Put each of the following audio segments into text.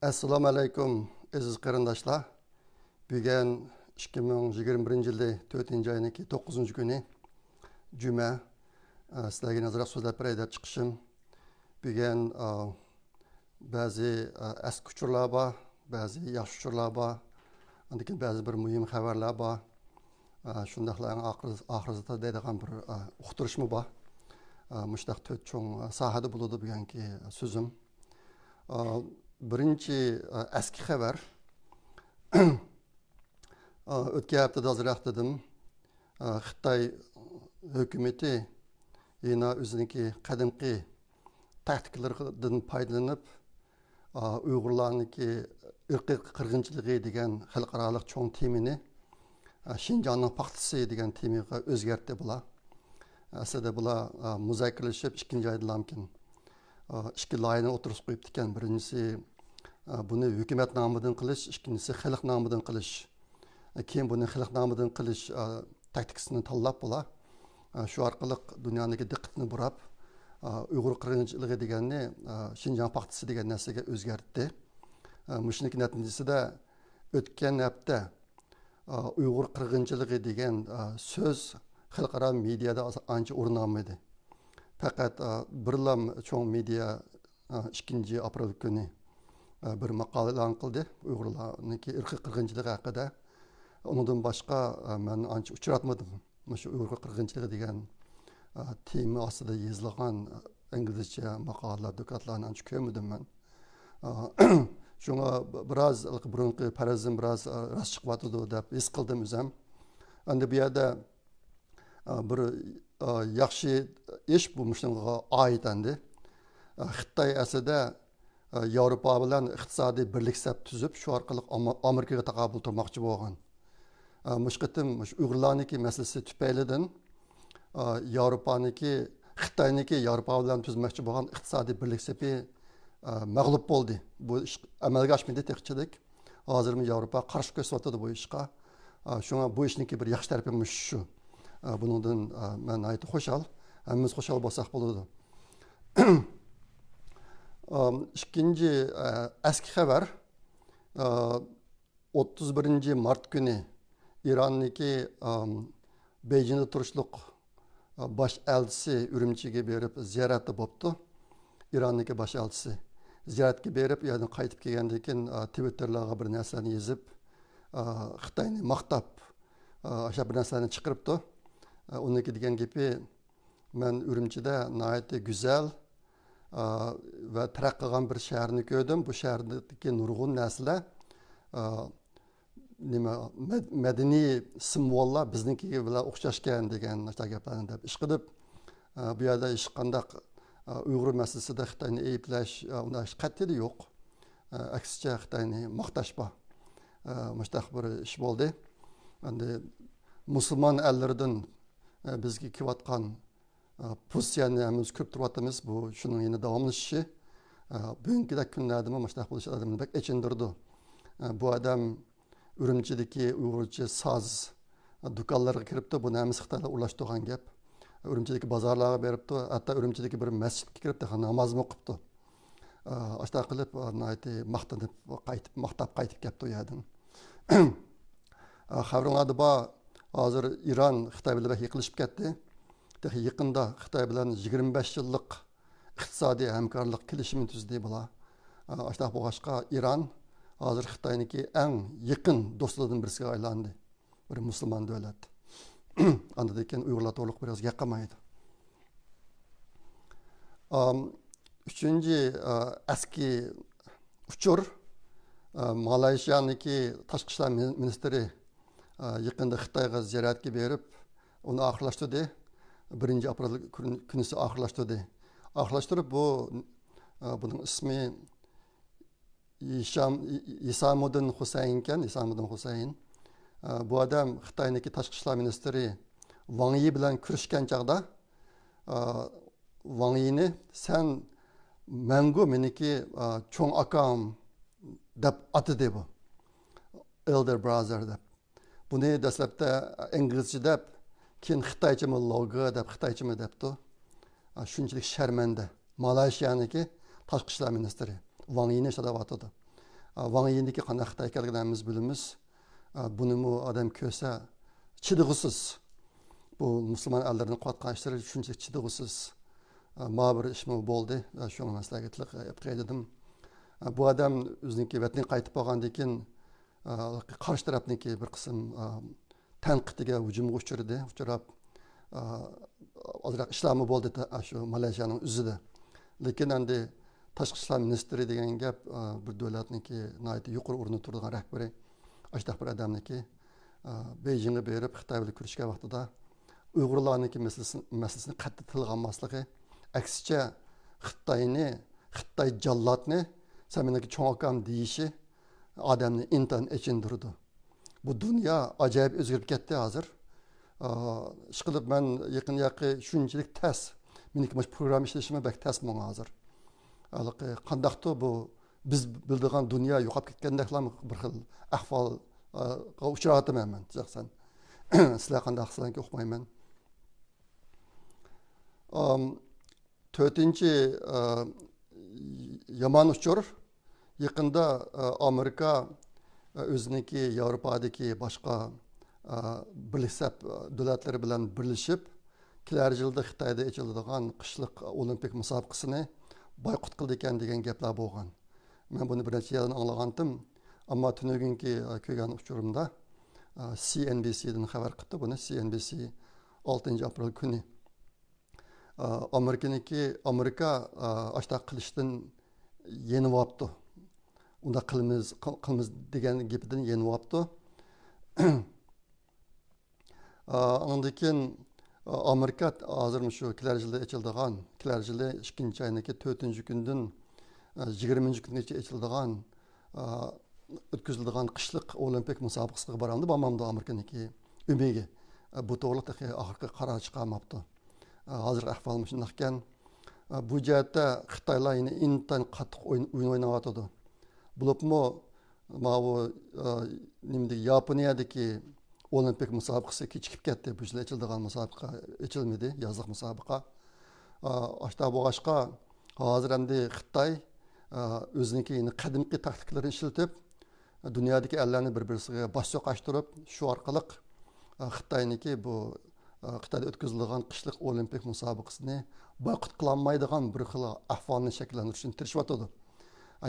Assalomu alaykum aziz qarindoshlar. Bugun 2021 yilda 4-oyning 9-kuni juma. Sizlarga nazarda so'zlab beray deb chiqishim. Bugun ba'zi eski uchurlar bor, ba'zi yaxshi uchurlar bor. Undan ba'zi bir muhim xabarlar bor. Shundaqlarning oxirida deydigan bir uqtirishmi bor. Mushtaq 4 cho'ng sahada bo'ladi bugungi so'zim. Birinchi eski xabar. O'tgan haftada azroq dedim. Xitoy hukumati yana o'ziniki qadimgi taktikalaridan foydalanib Uyg'urlarniki irqiy qirg'inchiligi degan xalqaro cho'ng temini Şinjanning paxtasi degan temaga o'zgartdi bular. Aslida bular muzokaralashib ikkinchi aydilamkin. İki layını oturup koyup diken birincisi bunu hükümet namıdan kılış, ikincisi xalq namıdan kılış. Kim bunu xalq namıdan kılış taktikasını tanlap bula. Şu arkalık dünyadaki dikkatini burap Uyghur kırgınçılığı deganni Şinjan paxtası degan narsaga o'zgartdi. Muşuniki neticesi de o'tgan hafta Uyghur kırgınçılığı degan söz xalqaro mediada ancha o'rin olmaydi. Fakat birlam çoğun medya 2 aprel günü bir makale e'lon qildi Uyg'urlarniki irqiy qirg'inchiligi haqida. Ondan başqa men ancha uchratmadim. Shu Uyg'ur qirg'inchiligi degan tema ostida yozilgan inglizcha maqolalar, dokladlarni ancha ko'rmadim men. Shunga biroz burunqi parazim biroz rost chiqyapti deb his qildim o'zim. Endi bu yerda bir yaxshi ish bu shunga oid endi. Xitoy aslida Yevropa bilan iqtisodiy birlik tuzib, shu orqali Amerikaga taqobil turmoqchi bo'lgan. Mushqitim Uyg'urlarniki masalasi tufaylidan Yevropaniki, Xitoyniki Yevropa bilan tuzmoqchi bo'lgan iqtisodiy birlik sepi mag'lub bo'ldi. Bu ish amalga oshmaydi texchilik. Hozirmi Yevropa qarshi ko'rsatyapti bu ishga. Shunga bu ishniki bir yaxshi tarafi shu. Bundan men aytib xo'shal, hammamiz xo'shal bo'lsak bo'ladi. İkinci eski xabar 31 Mart günü İran'daki Beijing'de turuşluq baş elçisi Ürümchiga berib ziyoratda bo'libdi. İran'daki baş elçisi ziyoratga berib, yani qaytib kelgandan keyin Twitter'larga bir narsani yozib, Xitoyni maqtab, o'sha bir narsani chiqaribdi. Onunki degan gapi, men Ürümchida nihoyatda go'zal ve taraqqi bir shaharni ko'rdim. Bu shahardagi nurg'un narsalar madaniy simvollar biznikiga bilan o'xshashgan degan gaplarni deb ish qilib, bu yerda hech qanday Uyg'ur masalasida Xitoyni ayblash unday qat'iy yo'q. Aksincha Xitoyni maqtash bor. Mushtaq bir ish bo'ldi. Endi musulmon ellardan bizga kelayotgan pozitsiyani hamiz ko'p turyapmiz. Bu shuning yana davomlashishi. Bugünkidek kunlarda mushtaq bo'lish odamni bak echindirdi. Bu odam Ürümchidagi Uyg'urcha soz do'konlarga kiribdi. Buni hamiz Xitoylar ulashtirgan gap. Ürümchidagi bozorlarga beribdi. Hatto Ürümchidagi bir masjidga kiribdi, namozini o'qibdi. Ashta qilib maqtanib maqtab qaytib kelibdi u yerdan. Xabaringlarda bor, hozir İran Xitoy bilan yiqilishib ketdi. Yaqında Xitoy bilan 25 yillik iqtisodiy hamkorlik kelishimi tuzdi bular. Ashta bo'lg'achqa İran hozir Xitoyniki eng yaqin do'stlaridan birisiga aylandi. Bir musulmon davlat. Andan keyin Uyg'urlar to'liq biroz yaqamaydi. Üçüncü eski uchur Malayziyaniki tashqi ishlar ministri yaqında Xitoyga ziyoratga berib, uni oxirlashtirdi. 1 aprel kunisi oxirlashtirdi. Oxirlashtirib bunun ismi Isamuddin Husayn ekan, Isamuddin Husayn. Bu adam Xitoyniki tashqi ishlar ministri Wang Yi bilan ko'rishgan chaqda Wang Yi'ni sen mangu meniki cho'ng akam deb atadi bu. Elder brother deb. Buni dastlabda inglizcha deb, keyin xitoychami logo deb, xitoychami debdi. Shunchalik sharmanda. Malayziyaniki tashqi ishlar ministri Wang Yi'ni ishlatyapti. Ваңа ендікі қандай Қытай келгеніміз біліміз. Бұны му адам көсе чыдығысыз. Бұл мұсылман әлдердің қуатқан іштері үшінші чыдығысыз. Ма бір ішімі болды. Шоңы мәсләгетлік епқейдедім. Бұл адам өзініңке вәтінен қайтып болған декен қаршы тарапныңке бір қысым тәнқітіге ұжымға ұшырап azırak işlamı boldu şu Malayziyanın üzüde. Lekin endi Tashqi ishlar ministri degan gap bir davlatniki nihoyatda yuqori o'rinda turadigan rahbari ashtaq bir odamniki Beijingga berib Xitoy bilan kurashgan vaqtida Uyg'urlarniki masalasini qattiq tilga olmasligi, aksicha Xitoy jallodni saminiki cho'ng akam deyishi odamni intan echindirdi. Bu dunyo ajoyib o'zgarib ketdi hozir. Ishqilib men yaqin shunchalik tas meniki mana program ishlashim bak tas men hozir. Qandaqdir bu biz bildigan dunyo yo'qolib ketgandeklar bir xil ahvolga uchratyman men shaxsan. Sizlar qandaqsizlarki o'qimayman. To'rtinchi yomon uchur yaqinda Amerika o'ziniki Yevropadagi boshqa birleşip devletleri bilen birleşip kelar yılda Xitoyda ochiladigan qishliq olimpik musobaqasini boykot qildi ekan degan gaplar bo'lgan. Men buni bir necha yildan anglagandim, ammo tunugunki ko'rgan uchurimda CNBC'dan xabar qildi buni. CNBC 6 aprel kuni Amerika ashtaq qilishdan yeniyapti. Unda qilmiz degan gapidan yeniyapti. Ondan Amerika hazır şu kelar yılda açıldıgan, kelar yılı 2. ayındaki 4. günden 20. güngacha açıldıgan ötküzüldüğün qishliq olimpik musobaqasiga baramdı. Bamamda Amerikaniki ümegi bu to'g'riliq oxirgi qaror chiqarmabdi. Hozir ahvolimiz shunday ekan. Bu jihatda Xitoylar yine intan qattiq o'yin o'ynayotdi. Bo'libmi bu nimdi Yaponiyadagi olimpik musobaqasi kechikib ketdi. Bu yil ochildigan musobaqa ochilmadi, yozliq musobaqa. Ashta bo'g'ashqa hozir endi Xitoy o'ziniki qadimgi taktiklarini ishlatib, dunyodagi ellarni bir-biriga bosh so'qashtirib, shu orqali Xitoyniki bu Xitoyda o'tkazilgan qishliq olimpik musobaqasini boykot qilolmaydigan bir xil ahvolni shakllantirishga tirishyotdi.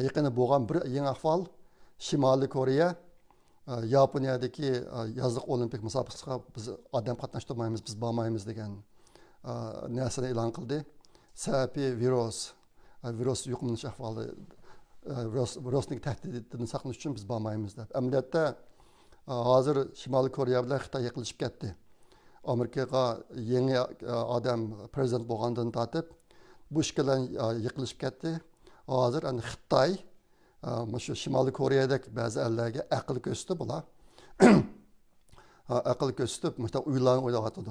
Yaqinda bo'lgan bir yangi ahvol Shimoliy Koreya Yaponiyadagi yozliq olimpik musobaqasiga biz odam qatnashtirmaymiz, biz bormaymiz degan narsani e'lon qildi. Sababi virus yuqumlanish ahvoli, virusning tahdididan saqlanish uchun biz bormaymiz deb. Amaliyotda hozir Shimoliy Koreya bilan Xitoy yiqilishib ketdi. Amerikaga yangi odam prezident bo'lgandan tortib bu ishlar yiqilishib ketdi. Hozir endi Xitoy şu Şimali Kore'deki bazı ellerge akıl göstü bula. Akıl göstü, mesela uyulan oylatıdı.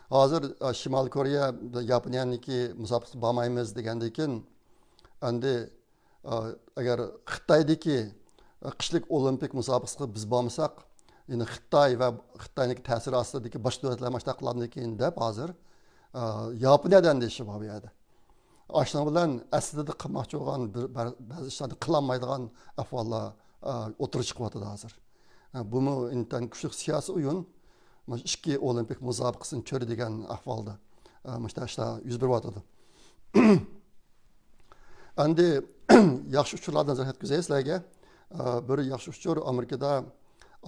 Hazır Şimali Kore'ye Japonya'nınki musabaqası bağmayımız degendeyken, endi eğer Xitoydaki qishlik olimpik musabaqasına biz bağmasak, yine Xitoy ve Xitoy'niki ta'siri ostidagi boshqa davlatlar mashta qilamdikin deb hozir Yaponiyadan deyishib bo'ladi. Aşna bilan aslida qilmoqchi bo'lgan ba'zi ishlarni qilolmaydigan ahvollar o'tirib chiqyapti hozir. Buni intan kuchli siyosiy o'yin mana ikki olimpik musobaqasini ko'ri degan ahvolda mana ishlar yuz beryapti. Endi yaxshi uchurlardan zahat yetkazay sizlarga. Bir yaxshi uchur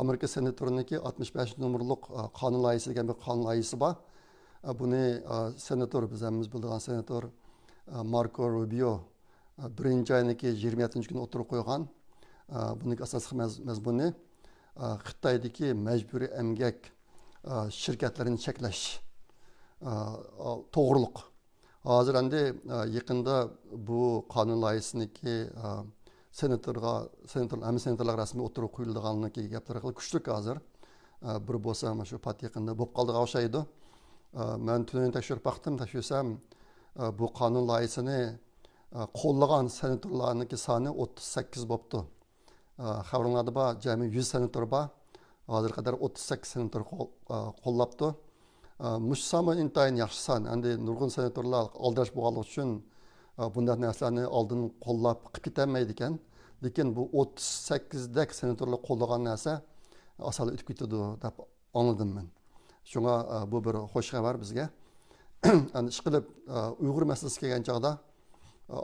Amerika senatorininki 65 nomerlik qonun loyihasi degan bir qonun loyihasi bor. Buni senator bizamiz bildigan senator Marco Rubio birinchi ayındaki 27. gün oturup koygan. Bunun asaslı mezmunu Xitoydagi mecburi emgak şirketlerini cheklash to'g'riliq. Hozir endi yaqinda bu qonun loyihasiniki senatorlar rasmiy o'tirib qo'yilganligi gaplari kuchlik hozir. Bir bo'lsa mana shu pat yaqinda bo'lib qoldiga o'xshaydi. Men tunni tekshirib baqdim, tashlsam bu qonun loyihasini qo'llagan senatorlarniki soni 38 bo'libdi. Xabaringlarda bor, jami 100 senator bor. Hozir qadar 38 senator qo'llabdi. Mush soni intayin yaxshi son. Endi nurg'un senatorlar aldash bo'lganligi uchun bunday narsalarni oldin qo'llab qilib ketolmaydi ekan. lekin bu 38dak senatorlar qo'llagan narsa asal o'tib ketadi deb anladim men. Shunga bu bir xo'sh xabar bizga. Endi ishqilib Uyg'ur masalasi kelgan chog'da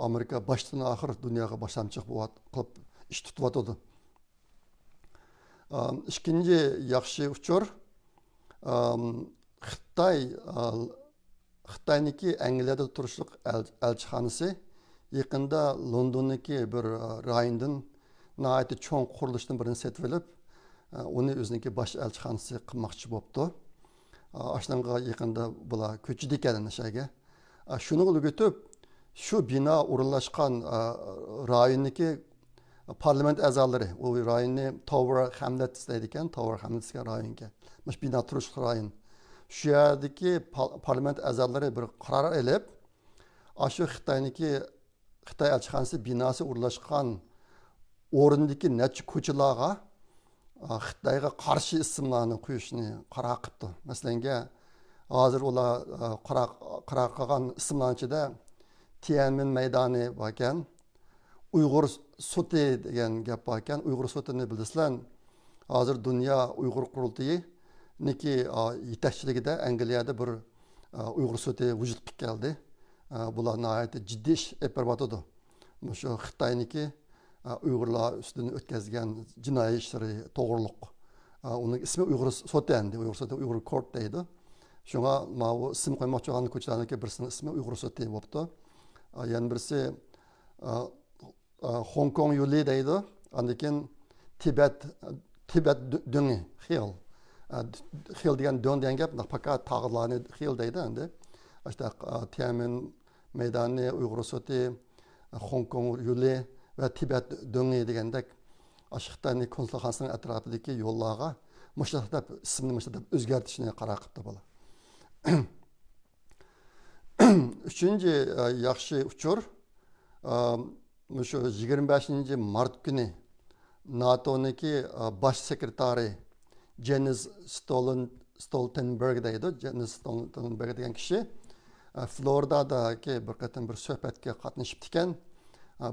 Amerika boshdan oxir dunyoga boshlamchiq qilib ish tutyotdi. İkinci yaxshi uchur Xitoyniki Angliyada turishliq elchixonasi yaqinda Londondagi bir rayondan nihoyatda cho'ng qurilishdan birini setib olib, uni o'ziniki bosh elchixonasi qilmoqchi bo'libdi. Ashunga yaqinda bular ko'chidi ekan o'shaga. Shuni o'rgatib, shu bino o'rinlashgan rayonniki parlament a'zolari, o rayonni Tower Hamlets deydi ekan, Tower Hamletsga rayonga. Mana shu bino turish rayon. Shu yerdagi parlament a'zolari bir qaror olib, shu Xitoy elchixonasi binosi o'rinlashgan o'rindagi necha ko'chalarga Xitoyga qarshi ismlarni qo'yishni qaror qildi. Masalan, hozir ular qaror qilgan ismlar ichida Tiananmen maydoni bor ekan, Uyg'ur soti degan gap bor ekan. Uyg'ur sotini bilasizlar. Hozir dunyo Uyg'ur qurultiyi niki yetakchiligida Angliyada bir Uyg'ur soti vujudga keldi. Bular nihoyatda jiddiy ish olib boryotdi. Shu Xitoyniki Uyg'urlar ustidan o'tkazgan jinoiy ishlari to'g'riliq. Uning ismi Uyg'ur soti endi, Uyg'ur soti Uyg'ur court deydi. Shunga bu ism qo'ymoqchi bo'lgan ko'chalarniki birisining ismi Uyg'ur soti bo'libdi. Yana birisi Hong Kong yo'li deydi. Andan Tibet döngi xil. Xil degan dön degan gap faqat tog'larni xil deydi endi. İşte Tiananmen maydoni, Uyg'ur soti, Hong Kong yo'li ve Tibet döngi degandek Xitoyning konsulxonasining atrofidagi yo'llarga mushtaqlab ismini mushtaqlab o'zgartirishni qaror qildi bola. Üçüncü yaxshi uchur shu 25 mart kuni NATO'niki bosh sekretari Jens Stoltenberg deydi. Jens Stoltenberg degan kishi Floridadagi bir qatim bir suhbatga qatnashib ekan.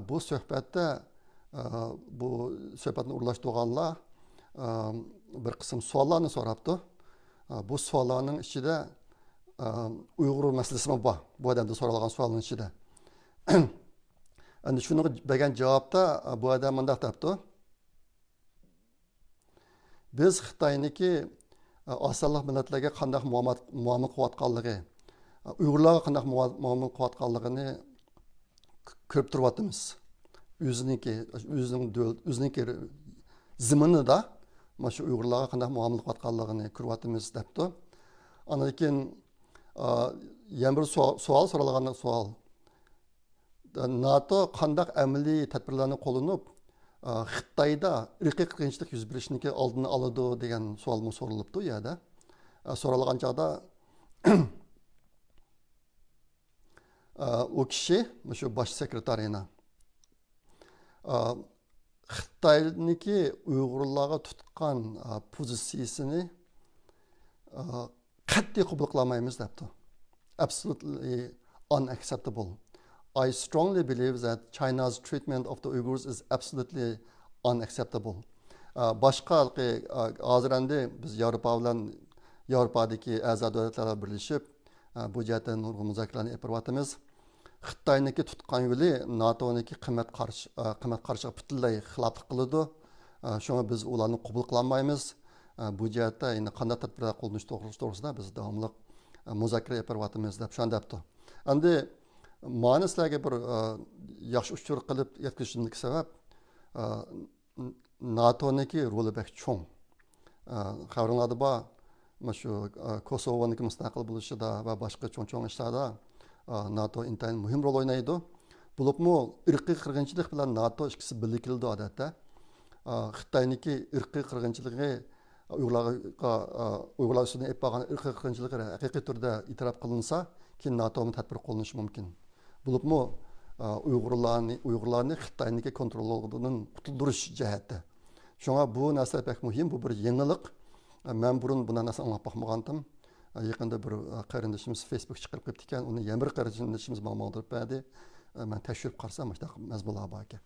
Bu suhbatda bu suhbatni o'rlashtirganlar bir qism savollarni so'rabdi. Bu savollarning ichida Uyg'ur masalasi bor. Bu odamdan so'ralgan savolning ichida. Endi shuni bergan javobda bu odam bunday debdi. Biz Xitoyniki osonlik millatlarga qanday muomala qilayotganligi, Uyg'urlarga qanday muomala qilayotganligini ko'rib turyapmiz. O'ziniki ziminida mana shu Uyg'urlarga qanday muomala qilayotganligini ko'ryapmiz debdi. Ondan keyin yana bir savol so'ralgan savol. NATO qanday amaliy tadbirlarni qo'llanib Xitoyda irqiy qirg'inchilik yuz berishniki oldini oladi degan savol so'ralibdi yerda. So'ralgan chog'da o kishi shu bosh sekretarina Xitoyniki Uyg'urlarga tutgan pozitsiyasini qat'iy qabul qilmaymiz debdi. Absolutely unacceptable. I strongly believe that China's treatment of the Uyghurs is absolutely unacceptable. Başqa hozir endi biz Yevropadagi a'zo davlatlar birlashib bu jihatdan nurg'un muzokaralarni olib boryapmiz. Xitoyniki tutgan yo'li NATO'niki qimmat qarshi butunlay xiloflik qiladi. Shunga biz ularni qabul qilmaymiz. Bu jihatda endi qanday tadbirlar qo'llanish to'g'risida biz davomli muzokara olib boryapmiz deb shundabdi. Endi mani sizlarga bir yaxshi uchur qilib yetkazishimdagi sabab NATO'niki roli bek cho'ng. Xabaringlarda bor, mana shu Kosovoniki mustaqil bo'lishida va boshqa cho'ng ishlarda NATO intayin muhim rol o'ynaydi. Bo'libmi irqiy qirg'inchilik bilan NATO ikkisi birga keldi odatda. Xitoyniki irqiy qirg'inchiligi Uyg'urlar ustidan olib borgan irqiy qirg'inchiligi haqiqiy turda e'tirof qilinsa, keyin NATOning tadbir qo'llanishi mumkin. Bo'libmi Uyg'urlarni Xitoyniki kontroldan qutuldirish jihati. Shunga bu narsa pek muhim, bu bir yangilik. Men burun bundan narsa anglab boqmagandim. Yaqinda bir qarindishimiz Facebook chiqarib qo'yibdi ekan, uni yana bir qarindishimiz ma'lumot berdi. Men tekshirib qarsam, mana mazmunlar bor ekan.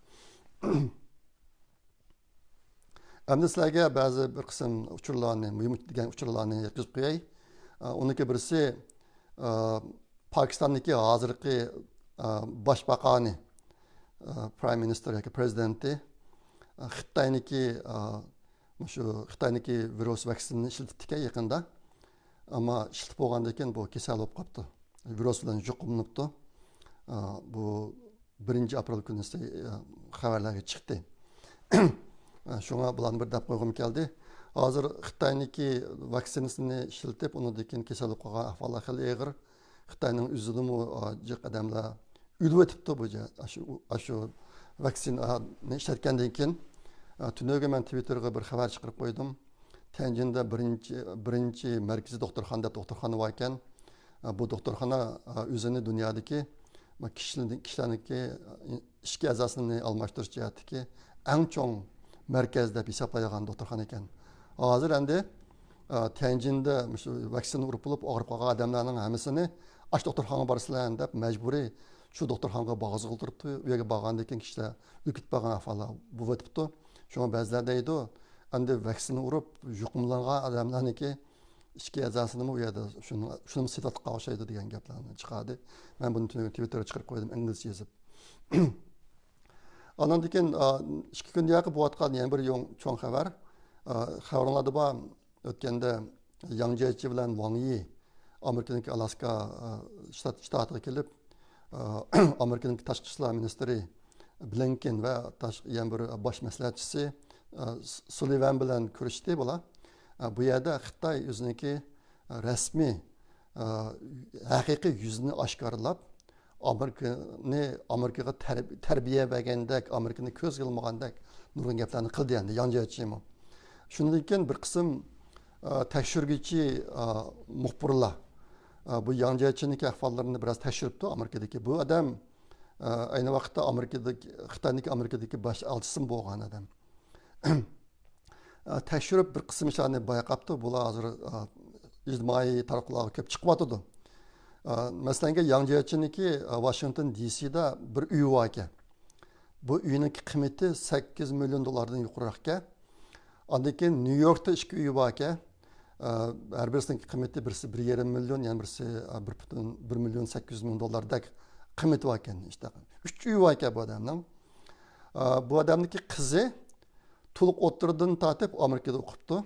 Endi sizlarga ba'zi bir qism uchurlarni, muhim degan uchurlarni yetkazib qo'yay. Uniki birisi Pokistondagi hozirgi boshbaqoni, Prime Minister yoki prezidenti Xitoyniki shu Xitoyniki virus vaksinini ishlatibdi yaqinda. Ammo ishlatib bo'lgandan keyin bu kasal bo'lib qolibdi. Virus bilan yuqumlabdi. Bu 1-aprel kuni xabarlarga chiqdi. Şuna bulan bir dep koyğum geldi. Hazır Xitoyniki vaksinasini ishlatib, undan keyin kasallik qolgan ahvoli xili og'ir. Xitoyning o'zidimi jiq odamlar o'lib o'tibdi bu shu vaksinani ishlatgandan keyin. Tunga men Twitterga bir xabar chiqarib qo'ydim. Tianjinda birinchi markaziy doktorxona bor ekan. Bu doktorxona o'zini dunyodagi kishilarniki ishki a'zosini almashtirish jihatdagi eng chong merkez deb hisoblaydigan doktorxona ekan. Hozir endi Tianjinda shu vaksina urib bo'lib og'rib qolgan odamlarning hammasini ash doktorxonaga borsizlar deb majburiy shu doktorxonaga bag'izga o'tiribdi. U yerga borgandan keyin kishilar o'kib qolgan ahvollar bu o'tibdi. Shunga ba'zilar deydi, endi vaksina urib yuqumlangan odamlarniki ishki a'zosini u yerda shuni sifatga o'xshaydi degan gaplarni chiqardi. Men buni Twitterga chiqarib qo'ydim inglizcha yozib. Ondan keyin 2 kun yo'q bo'layotgan yana bir cho'ng xabar. Xabarlarda bor o'tganda Yang Jiechi bilan Wang Yi Amerikaning Alaska shtatiga kelib, Amerikaning tashqi ishlar ministri Blinken va yana bir bosh maslahatchisi Sullivan bilan ko'rishdi bular. Bu yerda Xitoy o'ziniki rasmiy haqiqiy yuzini oshkorlab Amerikaga tarbiya bergandek, Amerikani ko'z qilmagandek nurg'un gaplarni qildi endi Yang Jiechi. Shundan keyin bir qism tekshiruvchi muxbirlar bu Yang Jiechining ahvollarini biroz tekshiribdi Amerikadagi. Bu odam ayni vaqtda Amerikadagi bosh elchisi bo'lgan odam. Tekshirib bir qism ishlarni bayqabdi. Bular hozir ijtimoiy tarmoqlarga ko'p chiqyapti. Masalan, Yang Jiechi'niki Washington DC'da bir uy var ekan. Bu uyning qiymati $8 million yuqoriroq ekan. Ondan keyin New Yorkda 2 uy var ekan. Her birisinin qiymati birisi 1,5 milyon, yani birisi 1 milyon 800 bin dolardek qiymati var ekan. İşte 3 uy var ekan bu adamning. Bu adamniki qizi to'liq o'tirdan tatib Amerikada o'qibdi.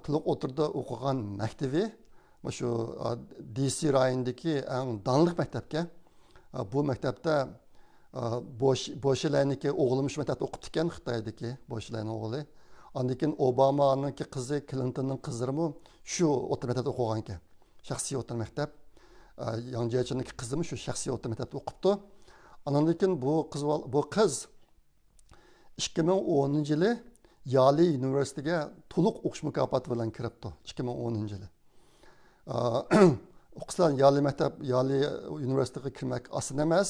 To'liq o'tirda o'qigan maktabi shu DC rayonidagi eng donliq maktabga. Bu maktabda Boşelarniki o'g'lim shu maktabda o'qibdi ekan, Xitoydagi Boşelarning o'g'li. Ondan keyin Obama'ningki qizi, Clintonning qizlari shu o'rta maktabda o'qigan ekan. Shaxsiy o'rta maktab. Yang Jiechi'ninki qizimi shu shaxsiy o'rta maktabda o'qibdi. Ondan keyin bu qiz 2010-yili Yale Universitetiga to'liq o'qish mukofoti bilan kiribdi. 2010-yili. O'qislar Yale Universitetiga kirmak oson emas.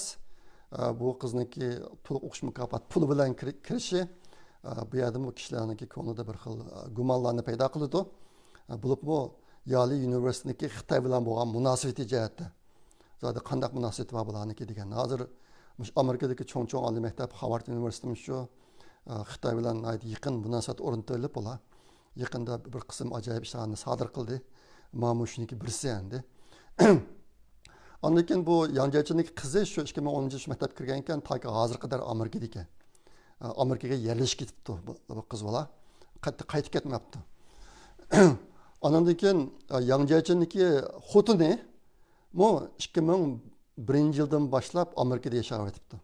Bu qizniki to'liq o'qish mukofoti puli bilan kirishi bu yerda bu kishilarniki ko'nglida bir xil gumonlarni paydo qiladi. Bo'libmi Yale Universitetidagi Xitoy bilan bo'lgan munosabati jihatda. Zodi qanday munosabat bor bularniki degan. Hozir Amerikadagi cho'ng oliy maktab Harvard Universitetimi shu Xitoy bilan yaqin munosabat o'rnatilib bular. Yaqinda bir qism ajoyib ishlarni sodir qildi. Mana shuniki birisi endi. Ondan keyin bu Yang Jiechi'ning qizi shu 2010-yil maktabga kirgan ekan, toki hozirga qadar Amerikada ekan. Amerikaga yerlashib ketibdi bu qiz bola. Qaytib ketmabdi. Ondan keyin Yang Jiechi'ningki xotini 2001-yildan boshlab Amerikada yashab o'tibdi.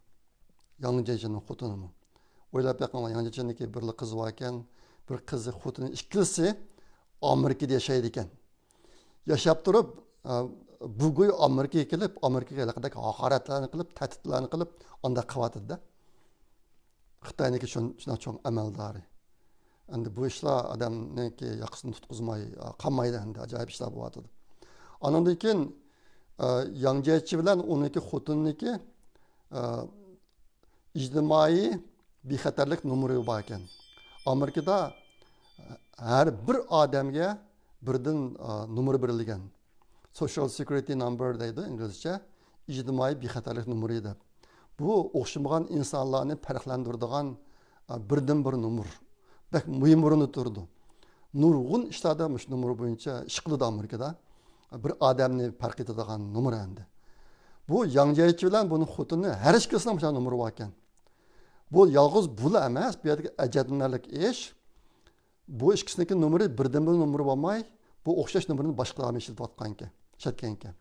Yang Jiechi'ning xotini. O'ylab boqing, Yang Jiechi'ningki bir qiz bor ekan, bir qizi xotini ikkisi Amerikada yashaydi ekan. Yashab turib bugun Amerikaga kelib, Amerikaga haqidagi haqoratlarni qilib, tahdidlarni qilib, onda qilyapti-da. Xitoyniki shunday cho'ng amaldori. Endi bu ishlar odamniki yoqasini tutqizmay qolmaydi, endi ajoyib ishlar bo'lyapti. Ondan keyin Yang Jiechi bilan uniki xotinniki ijtimoiy bexatarlik numeri bor ekan. Amerikada har bir odamga birdan numeri berilgan. Social Security Number deydi İngilizce. İctimai bexatarlik numeri deb. Bu o'xshamagan insonlarni farqlantiradigan birdan bir numur. bak mühim orunda durdu. Nurgun işlarda şu numara boyunca iş kıldı Amerika'da. Bir adamni fark etadigan numara endi. Bu Yangjaychi bilan buni xotini har ikkisida o'sha numara bor ekan. Bu yolg'iz bul emas, bu yerdagi ajablanarli ish. Bu ikkisiniki numara birdan bir numara bo'lmay, bu o'xshash numarani boshqalarga ishlatayotgan ekan, ishlatgan ekan.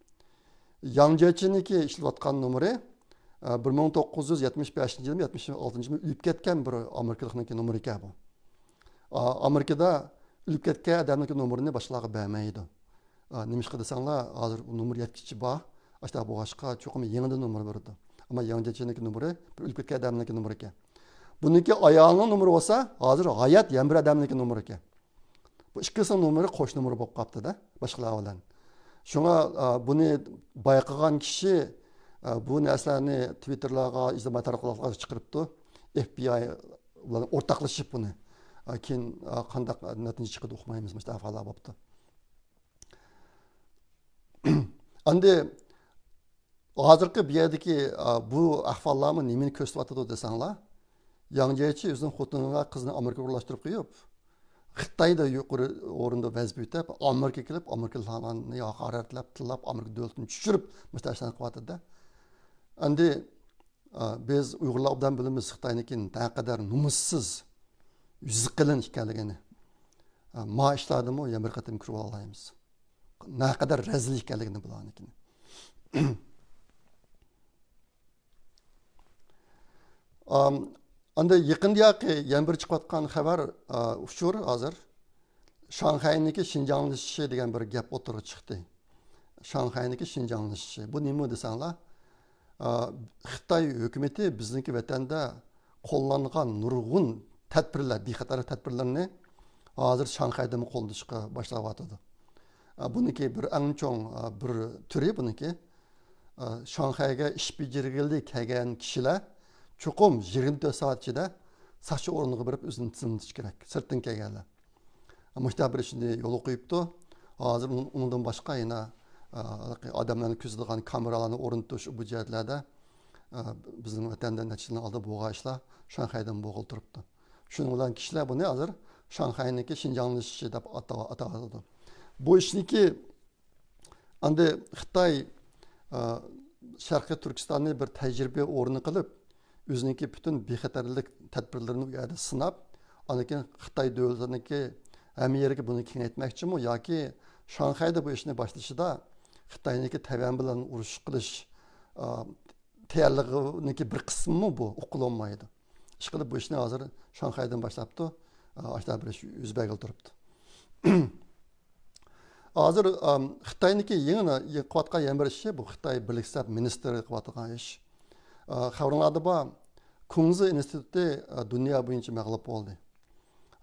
Yangjaychiniki ishlatayotgan numara 1975-yil, 76-yilda o'lib ketgan bir Amerikalikniki numara ekan bu. Amerikada o'lib ketgan odamniki numarini boshqalarga bermaydi. Nimishqa desanglar, hozir numar 7 bor. Aşağı bu başka çok ama yeniden numara vardı. Ama Yangjaychiniki numara bir o'lib ketgan odamniki numara ekan. Buniki ayolning numari bo'lsa, hozir hayot yana bir odamniki numari ekan. Bu ikkisi numari qo'sh numara bo'lib qolibdi-da, boshqalar bilan. Shunga buni bayqagan kishi bu narsalarni Twitterlarga, ijtimoiy tarmoqlarga chiqaribdi. FBI bilan o'rtoqlashib buni. Keyin qanday natija chiqadi uqmaymiz, mana shu ahvollar bo'libdi. Endi hozirgi bu yerdagi bu ahvollarni nimani ko'rsatyapti desanglar, Yangjaychi o'zining xotinini qizni Amerikaga o'rlashtirib qo'yib, Xitoyda yuqori o'rinda vazifa o'tab, Amerikaga kelib, Amerikaliklarni haqoratlab, tillab, Amerika davlatini tushirib, mustashdan qilyapti-da. Endi biz Uyg'urlar bilan bilamiz Xitoyniki naqadar numussiz, yuziqilin ekanligini. Ma ishlardimi yana bir qatim ko'rib olamiz. Naqadar razil ekanligini bularnikini. Anda yaqindagi yana bir chiqayotgan xabar ushur hozir Shanxayniki Xinjianglashishi degan bir gap o'tirib chiqdi. Shanxayniki Xinjianglashishi. Bu nima desanglar? Xitoy hukumatı bizniki vatanda qo'llangan nurg'un tadbirlar, bexatar tadbirlarni hozir Shanxayda qo'llanishga boshlayotdi. Buniki bir eng chong bir turi buniki. Shanxayga ish bajargildi kelgan kishilar chuqum 24 soat ichida sachi o'rniga berib o'zini tizimlatish kerak. Sirtdan kelganlar. Mushtabir ishni yo'l qo'yibdi. Hozir undan boshqa yana odamlarni kuzatadigan kameralarni o'rnatish bu jihatlarda bizning vatanda natijani oldi bo'lgan ishlar Shanxaydan bo'g'il turibdi. Shuning bilan kishilar buni hozir Shanxayniki Xinjianglashishi deb atadi. Bu ishniki endi Xitoy Sharqiy Turkistonni bir tajriba o'rni qilib, o'ziniki butun bexatarlik tadbirlarini u yerda sinab, anakin Xitoy davlatiniki hamma yerga buni kengaytmoqchimi yoki Shanxayda bu ishni boshlashida Xitoyniki Tayvan bilan urush qilish tayyorlig'iniki bir qismi bu uqilolmaydi. Ishqilib bu ishni hozir Shanxaydan boshlabdi, ashta bir ish yuz bergil turibdi. Hozir Xitoyniki yangi qilayotgan yana bir ishi bu Xitoy Birlik ishlar ministri qilayotgan ish. Xabarlarda bor, Kunzi instituti dunyo bo'yicha mag'lub bo'ldi.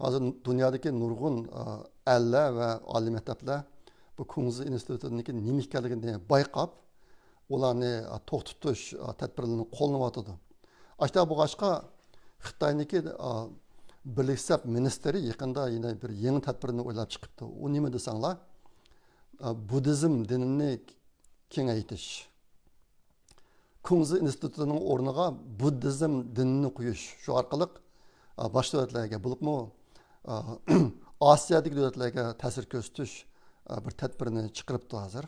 Hozir dunyodagi nurg'un allar va oliy maktablar bu Kunzi institutiniki nima ekanligini bayqab, ularni to'xtatish tadbirlarini qo'llanayotdi. Ashta bu boshqa Xitoyniki Birlik ishlar ministri yaqinda yana bir yangi tadbirni o'ylab chiqibdi. U nima desanglar, Budizm dinini kengaytirish. Kunzi institutining o'rniga Budizm dinini qo'yish. Shu orqali boshqa davlatlarga, bo'libmi Osiyodagi davlatlarga ta'sir ko'rsatish bir tadbirni chiqaribdi hozir.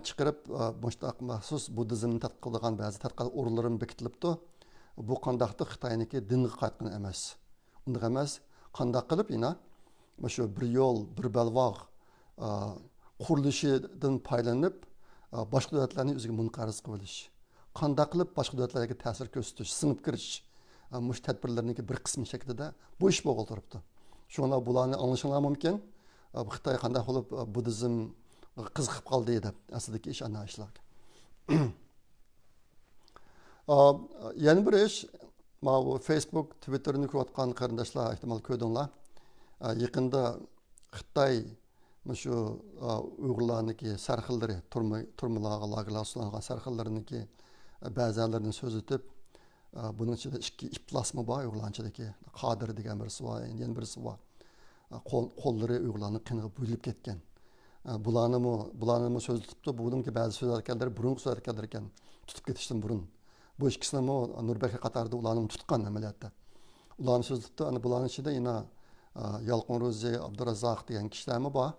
Chiqarib, mushtaq maxsus Budizmni tadqiq qiladigan ba'zi tadqiqot o'rinlari bekitilibdi. Bu qandaqdir Xitoyniki dinga qaytgan emas. Unday emas, qandaq qilib yana shu bir yo'l, bir balvoq qurilishidan foydalanib boshqa davlatlarni o'ziga munqaris qilib olish. Qanday qilib boshqa davlatlarga ta'sir ko'rsatish, singib kirish mush tadbirlarning bir qismi shaklida bu ish bo'lib turibdi. Shuna bularni anglashinglar mumkin. Xitoy qanday qilib budizm qiziqib qoldi deb aslidagi ish ana ishlar. Yana bir ish, bu Facebook, Twitterni ko'rayotgan qarindoshlar ehtimol ko'rdinglar. Yaqinda Xitoy shu Uyg'urlarniki sarxillari, turmalarga lagerlar so'langan sarxillarniki ba'zilarining so'z etib, buning ichida ikki iplasma bor Uyg'urlarchadagi Qodir degan birisi bor, yana birisi bor. Qo'llari Uyg'urlarning qiniga bo'yilib ketgan. Bularni so'z etibdi, buningki ba'zi so'z ekanlar, burungi so'z ekanlar ekan, tutib ketishdan burun. Bu ikkisini Nurbek qatorida ularni tutgan amaliyotda. Ularni so'z etibdi, ana bularning ichida yana Yalqın Ruzi, Abdurazak degan kishilarmi bor.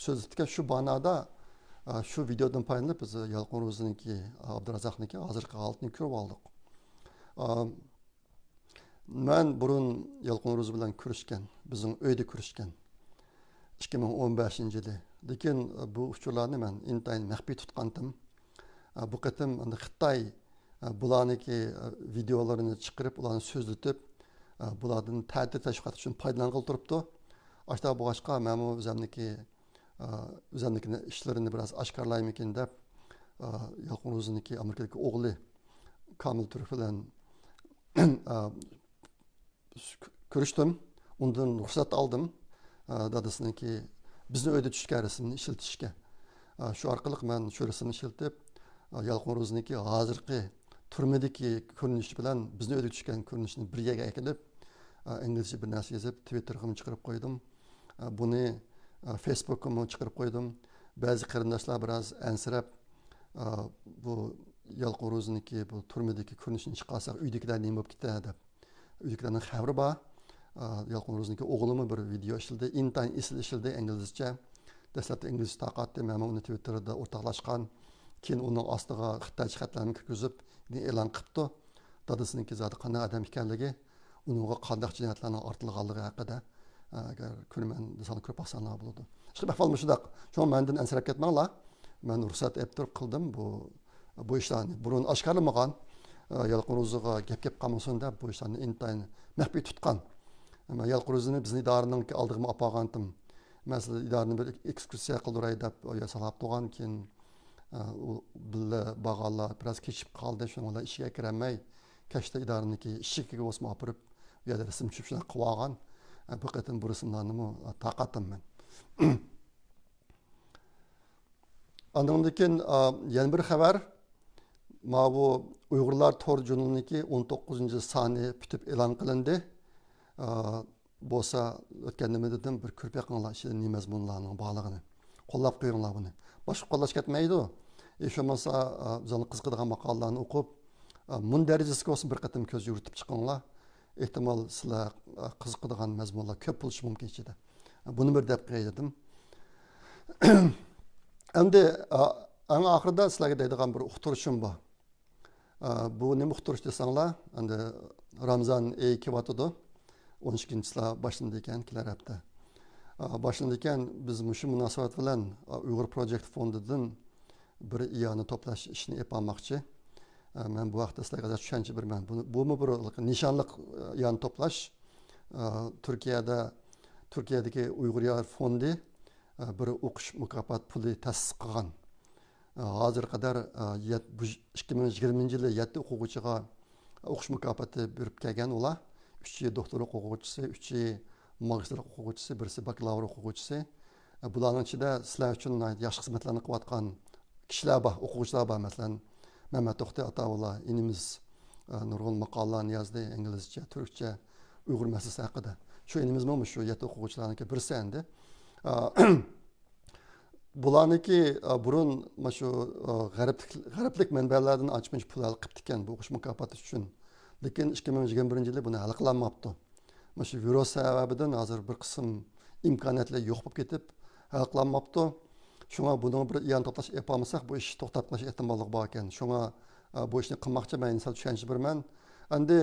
So'zlashgan shu ma'noda shu videodan foydalanib biz Yalqın Ruzi'niki, Abdurazak'niki hozirgi holatini ko'rib oldik. Men burun Yalqın Ruzi bilan ko'rishgan, bizning uyda ko'rishgan 2015-yili. Lekin bu uchurlarni men intayin maxfiy tutgandim. Bu qatim Xitoy bularniki videolarini chiqarib, ularni so'zlatib, bulardan ta'did tashviqot uchun foydalanib turibdi. Ashta bo'g'ashqa men o'zimnikini ishlarini biroz oshkorlaymikin deb Yalqın Ruzi'niki Amerikadagi o'g'li Kamil Turk bilan ko'rishdim. Undan ruxsat oldim. Dadasınınki bizni uyda tushgan rasmni ishlatishga. Shu orqali men shu rasmni ishlatib, Yalqın Ruzi'niki hozirgi turmadagi ko'rinishi bilan bizni uyda tushgan ko'rinishni birga kelib, inglizcha bir narsa yozib, Twitter'ga chiqarib qo'ydim. Buni Facebook'a chiqarib qo'ydim. Ba'zi qarindoshlar biroz ansirab, bu Yalqın Ruzi'niki bu turmadagi ko'rinishini chiqarsak, uydagilar nima bo'lib ketadi deb. Uydagilarning xabari bor. Yalqın Ruzi'niki o'g'limi bir video ishildi, intayin esil ishildi inglizcha. Dastlabda inglizcha taqatdi, men uni Twitter'da o'rtoqlashgan. Keyin uning ostiga xitoycha xatlarni kirgizib, e'lon qilibdi. Dadasininki zoti qanday odam ekanligi, uningga qanday jinoyatlarning ortilganligi haqida agar ko'rman desam ko'p ahsanlar bo'ladi. Shu ahvol shundaq. Shu mendan ansirab ketmanglar. Men ruxsat etib qildim bu ishlarni. Burun oshkorlamagan Yalqın Ruzi'ga gap qolmasin deb bu ishlarni intayin maxfiy tutgan. Yalqın Ruzi'ni bizni idoraning oldiga olib borgandim. Masalan, idorani bir ekskursiya qildiray deb yasalab turgan, keyin billa bag'allar biroz kechib qoldi, shunga ishga kiramay, kashta idoraniki ishiga o'sma olib, u yerda rasm tushib shuna qilib olgan. Bu qatim bu rasmlarni taqatim men. Ondan keyin yana bir xabar, bu Uyg'urlar tor jurnalniki 19-soni bitib e'lon qilindi. Bo'lsa o'tganimda dedim bir ko'rib yaqinlar ishida nima mazmunlarning borligini qo'llab qo'yinglar buni. Boshqa qo'llash ketmaydi. Shu bo'lsa o'zini qiziqadigan maqolalarni o'qib, mun darajasiga olsin bir qatim ko'z yuritib chiqinglar. Ehtimol sizlar qiziqadigan mazmunlar ko'p bo'lishi mumkin ichida. Buni bir deb qo'ydim. Endi eng oxirida sizlarga deydigan bir uqtirishim bor. Bu nima uqtirish desanglar, endi Ramazon oyi kelyotdi. 12-sila başlandı ekan, kelar hafta. Başlandı ekan, biz shu munosabat bilan Uyg'ur Project Fondidan bir iyani to'plash ishini yapmoqchi. Men bu vaqtda sizlarga tushuncha berman. Bumi bir nishonliq iyani to'plash. Turkiyadagi Uyg'ur fondi bir o'qish mukofot puli ta'sis qilgan. Hozir qadar 2020-yili 7 o'quvchiga o'qish mukofoti berib kelgan ular. 3 doktorluk o'quvchisi, 3 magistrlik o'quvchisi, birisi bakalavr o'quvchisi. Bularning ichida sizlar uchun yaxshi xizmatlarni qilayotgan kishilar bor, o'quvchilar bor. Masalan, Mehmet To'xtay Ataullah inimiz nurg'un maqolalarni yozdi, inglizcha, turkcha, Uyg'ur masalasi haqida. Shu inimizmi shu 7 o'quvchilarniki birisi endi. Bularniki burun shu g'arblik manbalardan ochmish pul olib ekan bu o'qish mukofoti uchun. Lekin 2021-yili buni hal qilinmabdi. Shu virus sababidan hozir bir qism imkoniyatlar yo'q bo'lib ketib, hal qilinmabdi. Shunga buni bir iyon to'plash yapolmasak, bu ish to'xtab qolish ehtimoli bor ekan. Shunga bu ishni qilmoqchi men inson tushuncha berman. Endi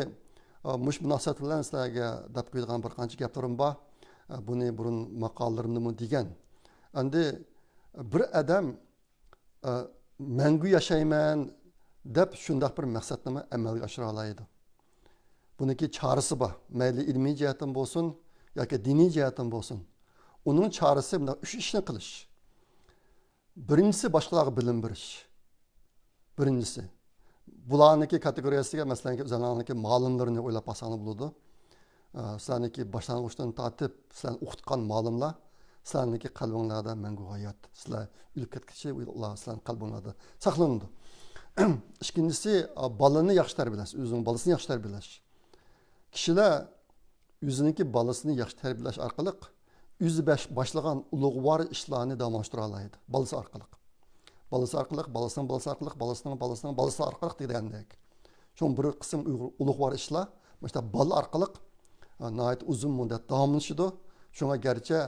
mush munosabat bilan sizlarga deb qo'ygan bir qancha gaplarim bor. Buni burun maqolalarimni degan. Endi bir odam mangu yashayman deb shunday bir maqsadni amalga oshira oladi. Buniki çaresi bor. Mayli ilmiy jihatdan bo'lsin yoki diniy jihatdan bo'lsin. Uning chorasi bunda 3 ishni qilish. Birinchisi boshqalarga bilim berish. Birinchisi. Bularniki kategoriyasiga masalan o'zlariniki ma'lumlarni o'ylab olsangiz bo'ladi. Sizlarniki boshlang'ichdan tortib, sizlar o'qitgan ma'lumlar sizlarniki qalbingizda mangu hayot. Sizlar o'lib ketguncha ular sizlarning qalbingizda saqlanadi. İkincisi, balını yaxshi tarbiyalash, o'zining bolasini yaxshi tarbiyalash. Kishilar o'zining bolasini yaxshi tarbiyalash orqali o'zi boshlagan ulug'vor ishlarni davomlashtira oladi. Bolasi orqali. Balasining orqali degandek. Shu bir qism ulug'vor ishlar, mana bola orqali nihoyat uzun muddat davomlashadi. Shunga garchi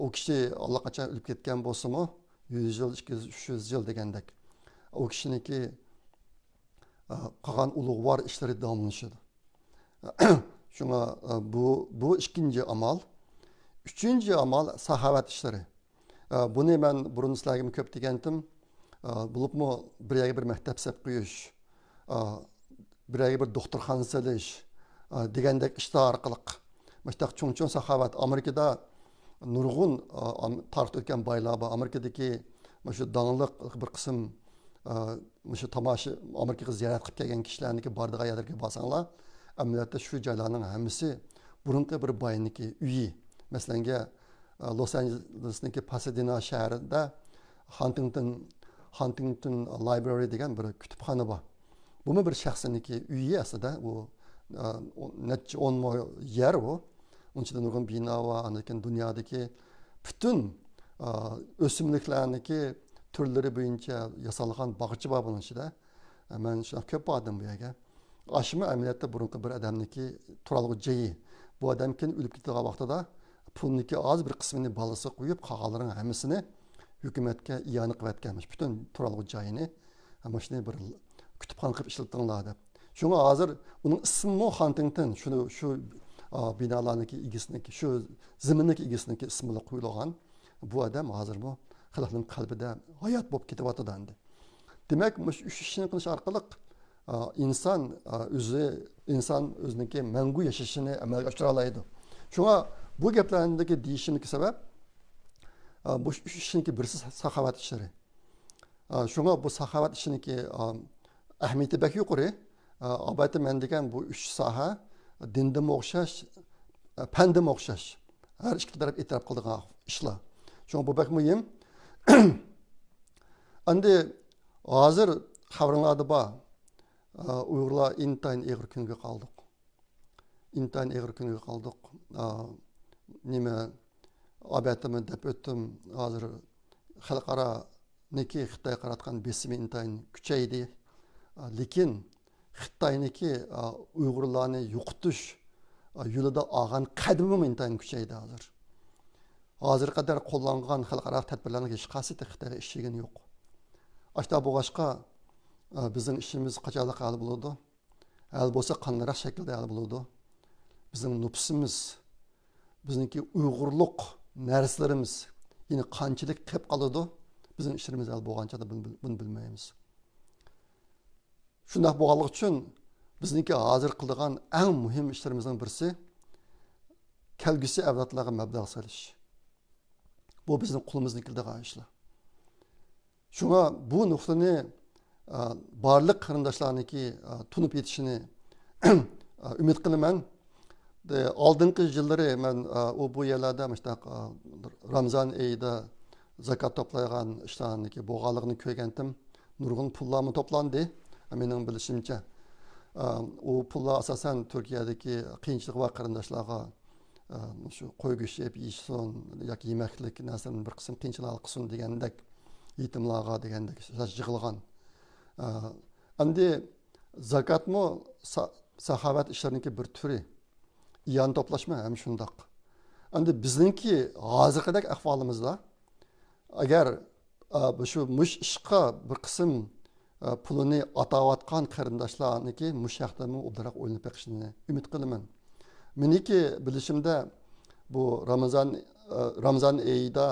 u kishi allaqachon o'lib ketgan bo'lsa-mu, 100 yil, 200, 300 yil degandek. O kishiniki qilgan ulug'vor ishlari davomlashadi. Shunga bu ikkinchi amal. Üçüncü amal sahavat işleri. Bunu ben burun sizlarga ko'p degandim. Bulupmu birga bir maktab sap qo'yish, birga bir doktorxona salish degandek ishlar orqali mushtaq cho'ng sahavat Amerikada nurg'un tarix o'tgan boylar bor. Amerikadagi shu dangliq bir qism shu tomosha Amerikaga ziyorat qilib kelgan kishilarniki bordigan yerlarga borsanglar, amaliyotda shu joylarning hammasi burunqi bir boyniki uyi. Mesela Los Angeles'daki Pasadena şehrinde Huntington Library degan bir kütüphane var. Bu mu bir şahsınki üye aslında o netçe 10 yer o. Onun için nurgun bina var. Anakin dünyadaki bütün ösümlüklerindeki türleri boyunca yasalgan bağıcı var bunun içinde. Ben şuna köp adım bu yerge. Aşımı ameliyatta burunqi bir adamniki turalgı ceyi. Bu adamkin ölüp gittiği vaxtada pulniki az bir kısmını balası koyup qağaların hamısını hükümetke iyanı qıvatkenmiş. Bütün turalgı cayını ama şimdi bir kütüphane qıp işlettiğinler deb. Şuna hazır onun ismi Huntington şu binalarındaki ilgisiniki şu zimindeki ilgisiniki ismiyle koyulgan bu adam hazır mı xalqning qalbida hayat bo'lib ketyapti dendi. Demek bu üç işini qilish orqali insan o'ziniki mangu yashashini amalga oshira oladi. Shunga bu gaplarındaki deyişimdeki sebep bu üç işinki birisi sahavat işleri. Şuna bu sahavat işinki ahmiyeti bek yuqori. Albatta men degan bu üç saha dindim o'xshash, pandim o'xshash. Her ikki taraf e'tirof qiladigan ishlar. Şuna bu bek muhim. Endi hozir xabaringlarda bor. Uyg'urlar intayin eg'ir kunga qoldik. İntayin eg'ir kunga qoldik. Nima abatimi deb o'tdim. Hozir xalqaro niki Xitoy qaratgan besimi intayin kuchaydi. Lekin Xitoyniki Uyg'urlarni yo'qotish yo'lida olgan qadami intayin kuchaydi hozir. Hozir qadar qo'llangan xalqaro tadbirlarning hech qaysisi Xitoyga ishigani yo'q. Ashta bo'g'ashqa bizning ishimiz qachonlar hal bo'ladi? Hal bo'lsa qanday shaklda hal bo'ladi? Bizning nufsimiz, bizniki Uyg'urluq narsalarimiz yine qanchalik qilib qoladi? Bizning ishimiz hal bo'lgancha da bunu bilmaymiz. Shunday bo'lganligi uchun bizniki hozir qiladigan eng muhim ishlarimizning birisi kelgusi avlodlarga mablag' solish. Bu bizning qo'limizdan keladigan ishlar. Shunga bu nuqtani barliq qarindoshlarniki tunib yetishini umid qilaman. Oldingi yillari men bu yerlarda Ramazon oyida zakat to'plagan ishlarniki bo'lganligini ko'rgandim. Nurg'un pullarni to'plandi. Mening bilishimcha o pullar asosan Turkiyadagi qiyinchilik va qarindoshlarga shu qo'y go'shti yeb yeyishsin yoki yemaklik narsalarning bir qism qiyinchilik qilsin degandek yetimlarga degandek yig'ilgan. Endi zakatmi saxovat ishlariniki bir turi. İyan toplashma ham shundoq. Endi bizningki hozirgidek ahvolimizda agar shu mush ishqa bir qism pulini atayotgan qarindoshlarniki mushaqdami obdaroq o'ylanib beqishini umid qilaman. Meniki bilishimda bu Ramazon oyida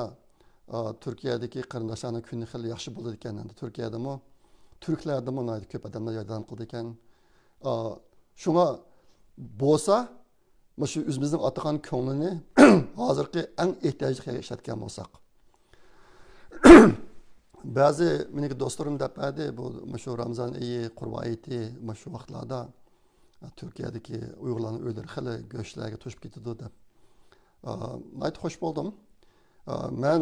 Turkiyadagi qarindoshlarning kuni xil yaxshi bo'ldi ekan. Endi Turkiyadami Turklardami ko'p odamlar yordam qildi ekan. Shunga bo'lsa, shu o'zimizning atagan ko'nglini hozirgi eng ehtiyojli ishlatgan bo'lsak. Bazı meniki do'stlarim depadi bu shu Ramazon oyi Qurban oyiti shu vaqtlarda Turkiyadagi Uyg'urlarning o'ylari xili go'shtlarga to'shib ketadi deb. Ayt xo'sh bo'ldim. Men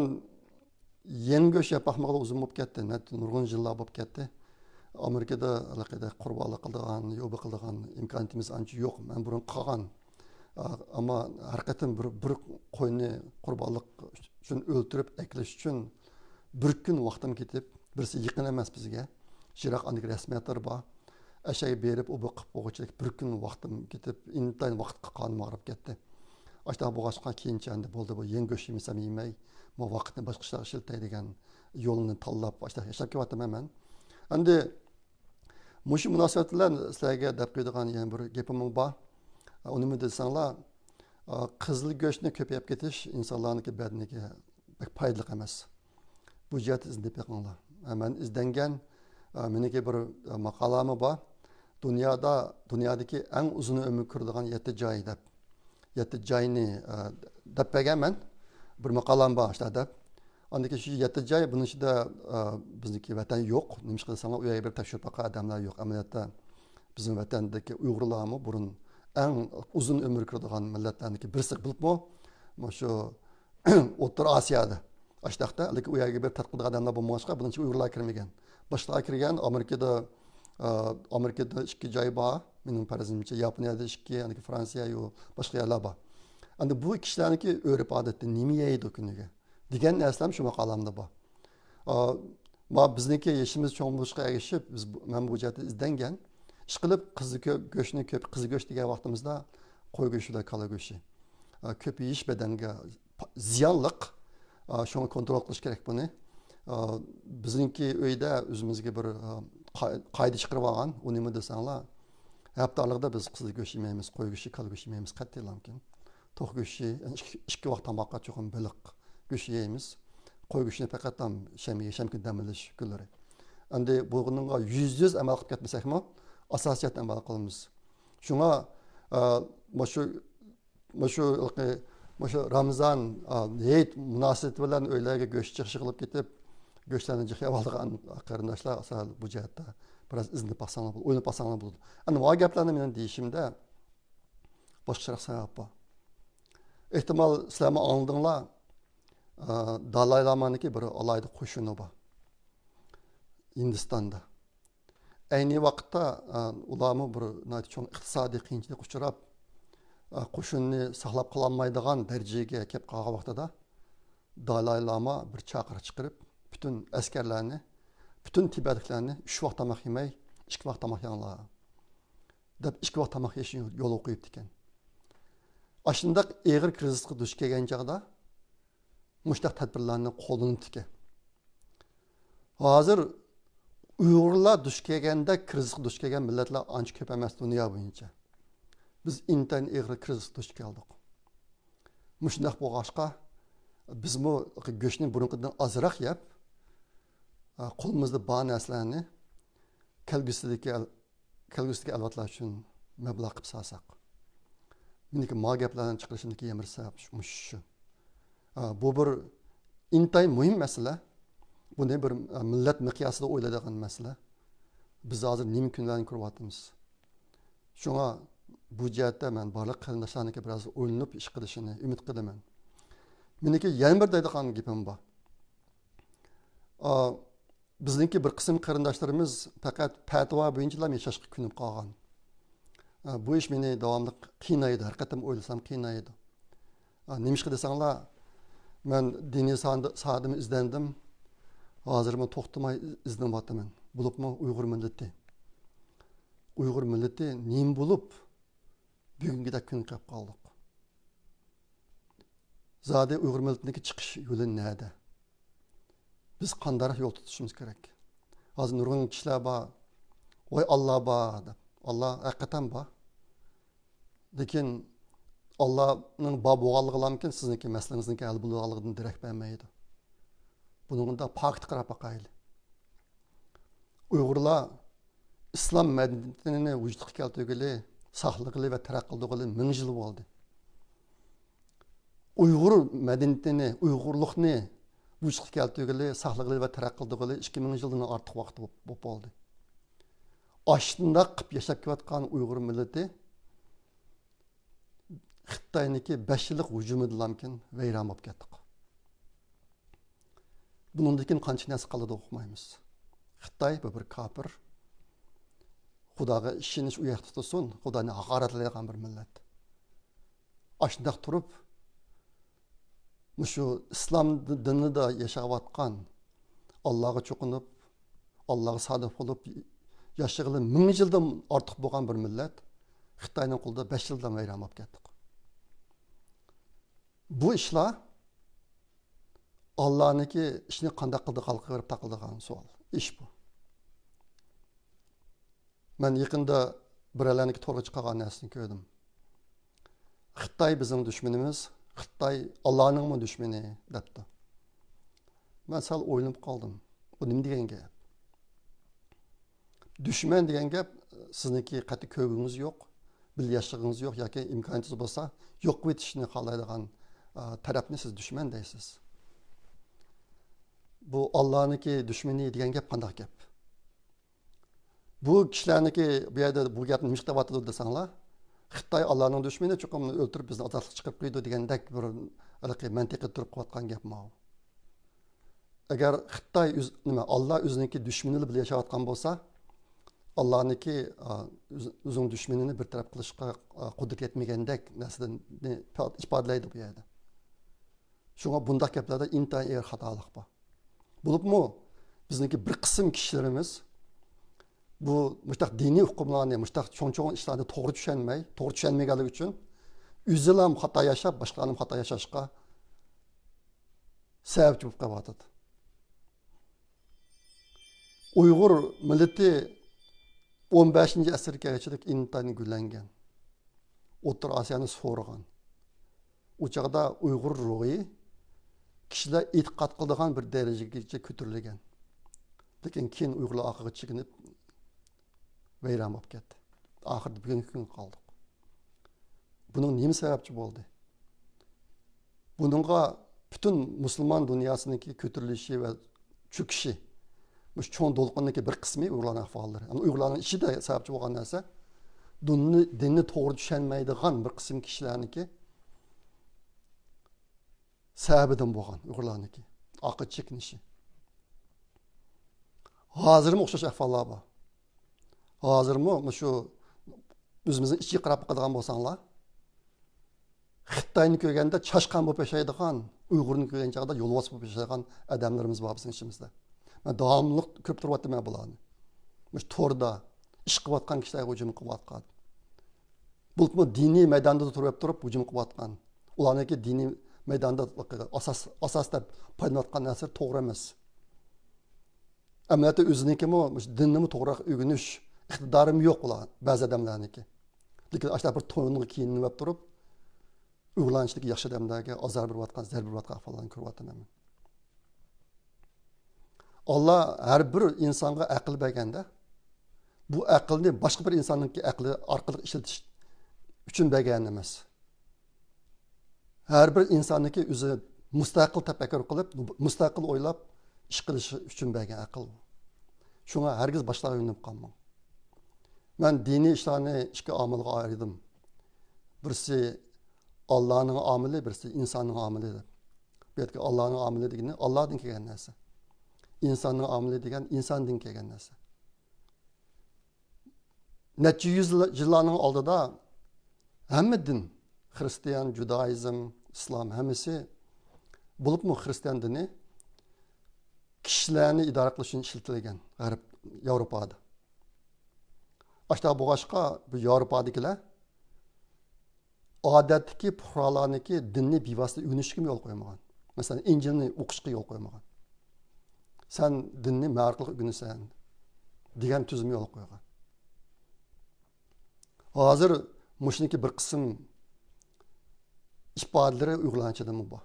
yangi go'sht yapmoqqa uzun bo'lib ketdi. Nurg'un yillar bo'lib ketdi. Amerikada alaqada qurbonlik qilgan, yo'q qilgan imkoniyatimiz ancha yo'q. Men burun qolgan. Ama har qatim bir qo'yni qurbonlik uchun o'ltirib aklash uchun bir kun vaqtim ketib, birisi yaqin emas bizga. Jiroq aniq rasmiyatlar bor. Aşağı berip o bu qıp boğuçilik bir gün vaqtim ketip, intayin vaqtqa qanım ağrıp ketdi. Aşağı boğaçqa keyinçe endi boldu bu yen göç yemesem yemey, bu vaqtni başqa işlarga işiltay degan yolunu tanlap aşağı yaşap ketyapman hemen. Endi mushu munosabat bilan sizlarga deb qo'yadigan yana bir gapim bor. Uni desanglar, qizil go'shtni ko'payib ketish insonlarniki badaniga pek foydali emas. Bu jihatni izlab beqinglar. Men izlangan meniki bir maqolami bor. Dunyodagi eng uzun umr ko'radigan 7 joy deb. 7 joyni deb berganman. Bir maqolam bor işte deb. Andaki şu 7 joy bunun ichida bizniki vatan yo'q. Nima qilsanglar u yerga bir tekshirib baqa odamlar yo'q. Amaliyotda bizim vatandagi Uyg'urlarmi burun eng uzun umr ko'radigan millatlarniki birisi bilibmi? Shu O'rta Osiyoda. Ashtaxta lekin u yerga bir tadqiqot odamlar bo'lmag'achqa bunun ichiga Uyg'urlar kirmagan. Boshqalar kirgan Amerikada 2 joy bor. Mening farazimcha Yaponiyada 2, andaki Fransiya yo'q, boshqa yerlar bor. Endi bu kishilarniki o'rib odatda nima yeydi kuniga degan narsam shu maqolamda bor. Bizniki yashimiz cho'ng bo'lishga erishib, men bu jihatda izlangan. Ish qilib go'shtni ko'p, qizil go'sht degan vaqtimizda qo'y go'shti va kala go'shti. Ko'p yeyish badanga ziyonliq. Shuni kontrol qilish kerak buni. Bizniki uyda o'zimizga bir qoida chiqarib olgan. U nima desanglar, haftaligida biz qizil go'sht yemaymiz, qo'y go'shti, kala go'shti yemaymiz, qat'iy lamkin. To'q go'shti, 2 vaqt tamoqqa cho'qim biliq go'sht yeymiz. Qo'y go'shtini faqat shem kun dam olish kunlari. Endi bunga %100 amal qilib ketmasakmi, asosiyat amal qilamiz. Shunga shu Ramazon hayit munosabati bilan o'ylarga go'sht chiqish qilib ketib, go'shtlarni jiqib olgan qarindoshlar asal bu jihatda biroz iznib baqsanglar bo'ladi, o'ylab baqsanglar bo'ladi. Endi bu gaplarni men deyishimda boshqaroq sabab bor. Ehtimol sizlar anladinglar. Dalai Lama'niki bir alayda qo'shini bor. Hindistonda. Ayni vaqtda ularni bir cho'ng iqtisodiy qiyinchilik uchrab, qo'shinni saqlab qololmaydigan darajaga kelib qolgan vaqtida Dalai Lama bir chaqiriq chiqarib, bütün askarlarni, bütün Tibetliklarni 3 vaqt tamoq yemay, 2 vaqt tamoq yenglar deb 2 vaqt tamoq yeyishni yo'l qo'yibdi ekan. Ashundaq og'ir krizisga duch kelgan chog'da mushtaq tadbirlarni qo'llanibdi ekan. Hozir Uyg'urlar duch kelganda krizisga duch kelgan millatlar ancha ko'p emas dunyo bo'yicha. Biz intayin og'ir krizisga duch keldik. Mushundaq bo'lg'achqa bizmi go'shtni burunqidan ozroq yeb, qo'limizda bor narsalarni kelgusidagi alvatlar uchun mablag' qilib solsak. Meniki gaplardan chiqarishimdagi yemirsa shu. Bu bir intayin muhim masala. Buni bir millat miqyosida o'ylaydigan masala. Biz hozir nima kunlarni ko'ryapmiz. Shunga bu jihatda men barliq qarindoshlarniki biroz o'ylanib ish qilishini umid qilaman. Meniki yana bir deydigan gapim bor. Bizniki bir qism qarindoshlarimiz faqat fatvo bo'yicha yashashga ko'nib qolgan. Bu ish meni davomli qiynaydi, har qatam o'ylasam qiynaydi. Nima desanglar, men diniy sohadimni izlandim. Hozir men to'xtamay izlanyapman. Bo'libmi Uyg'ur millati? Uyg'ur millati nima bo'lib bugungidek kun qilib qoldik? Zodi Uyg'ur millatiniki chiqish yo'li nada? Biz qanday yo'l tutishimiz kerak? Hozir nurg'un kishilar bor. Voy Alloh bor deb. Alloh haqiqatan bor. Lekin Allah'ın bab bo'lganligidan sizniki masalaningizniki hal bo'lganligidan darak bermaydi. Buningda pakt qarab boqaylik. Uyg'urlar islom madaniyatini vujudga keltirgili, saqlagili va taraqqiyotgili 1000 yil bo'ldi. Uyg'ur madaniyatini, Uyg'urlikni vujudga keltirgili, saqlagili va taraqqiyotgili 2000 yildan ortiq vaqt bo'lib qoldi. Ashundaq qilib yashab kelayotgan Uyg'ur millati Xitoyniki 5 yillik hujumidan keyin vayron bo'lib ketdik. Bundan keyin qancha narsa qiladi o'qimaymiz. Xitoy bir kafir. Xudoga ishonish u yoqda tutsin, Xudoni haqoratlaydigan bir millat. Ashundaq turib, shu islom dinida yashayotgan Allohga cho'qinib, Allohga sodiq bo'lib yaşıgılı 1000 yıldan artık bo'lgan bir millet Xitoyning qo'lida 5 yildan vayron bo'lib ketdi. Bu ishlar Allah'nınki ishni qanday qildi xalqqa berib taqildigan savol. İş bu. Ben yaqında birerlerniki to'g'ri chiqqan narsani ko'rdim. Xitoy bizning dushmanimiz, Xitoy Allohning mu dushmani debdi. Ben sal o'ylanib qoldim. Bu nima degan gap? Düşman degan gap sizniki qat'iy ko'rgingiz yo'q, bil yashig'ingiz yo'q yoki imkoningiz bo'lsa, yo'q etishni xohlaydigan tarafni siz dushman deysiz. Bu Allah'niki dushmani degan gap qanday gap? Bu kishilarniki bu yerda bu gapni nima qilyapti desanglar, Xitoy Allohning dushmani, chuqumni o'ltirib bizni ozodlik chiqarib qo'ydi degandek bir mantiqiy turib qilayotgan gap ma'u. Agar Xitoy Allah o'ziniki dushmani bilan yashayotgan bo'lsa, Allah'niki o'zining dushmanini bir taraf qilishga qudrat yetmagandek narsalarni ifodalaydi bu yerda. Shunga bunday gaplarda intayin xatolik bor. Bo'libmi bizniki bir qism kishilarimiz bu mustaq diniy hukmlarni, mustaq cho'ng-cho'ng ishlarni to'g'ri tushunmaganligi uchun o'zlari ham xato yashab, boshqalarni xato yashashga sababchi bo'lib qolyapti. Uyg'ur millati 15. asrgacha intayin gullangan. O'rta Osiyoni so'rgan. U chaqda Uyg'ur ruhi kishilar e'tiqod qiladigan bir darajagacha ko'tarilgan. Lekin keyin Uyg'urlar oxiriga chekinib vayron bo'lib ketdi. Oxirida bugungi kunga qoldik. Buning nima sababchi bo'ldi? Buningga butun musulmon dunyosiniki ko'tarilishi va cho'kishi bu cho'ng to'lqindagi bir qismi Uyg'urlarning ahvollari. Ama Uyg'urlarning ichida sababchi bo'lgan narsa dinni to'g'ri tushunmaydigan bir qism kishilarniki sababidan bo'lgan Uyg'urlarniki oqib chekinishi. Hozirmi o'xshash ahvollar bor. Hozirmi shu o'zimizning ichiga qarab qolgan bo'lsanglar, Xitoyni ko'rganda chashqan bo'lib yashaydigan, Uyg'urni ko'rgan chog'da yo'lbos bo'lib yashaydigan odamlarimiz bor bizning ichimizda. Ben davamlı ko'rib turyapman men bularni. Mush to'rda ish qilayotgan kishilarga hujum qilayotgan. Bulutmu diniy maydonda turib hujum qilayotgan. Ularniki diniy maydonda asosda paylanayotgan narsa to'g'ri emas. Amaliyotda o'zinikimi dinni to'g'ri o'rganish iqtidorim yo'q ular ba'zi odamlarniki. Lekin ashta bir to'yni kiyinib turib, uyg'onishdagi yaxshi odamlarga azor berayotgan, zarba berayotgan ahvollarni ko'ryapman. Allah her bir insanga aql berganda, bu aqlni boshqa bir insonning aqli orqali ishlatish uchun bergan emas. Her bir insonniki o'zi mustaqil tafakkur qilib, mustaqil o'ylab ish qilish uchun bergan aql. Shunga hargiz boshqa o'ynab qolmang. Men diniy ishlarni ikki omilga ayirdim. Birisi Allah'ning amili, birisi insonning amili. Bu yerda Allah'ning amili degani Allohdan kelgan narsa. İnsanın ameli degan insondan kelgan narsa. Necha yillarning oldida hamma din, Hristiyan, Judaizm, İslam hammasi bo'libmi Hristiyan dini kishilarni idora qilish uchun ishlatilgan G'arb Yevropada. Ashta bo'g'ashqa bu Yevropadagilar odatdagi fuqarolarniki dinni bevosita o'rganishga yo'l qo'ymagan. Masalan, Injilni o'qishga yo'l qo'ymagan. Sen dinni ma'riqlik o'rganasan degan tuzum yo'l qo'ygan. Hozir mushniki bir qism ifodalari uyg'lanchadimi bor.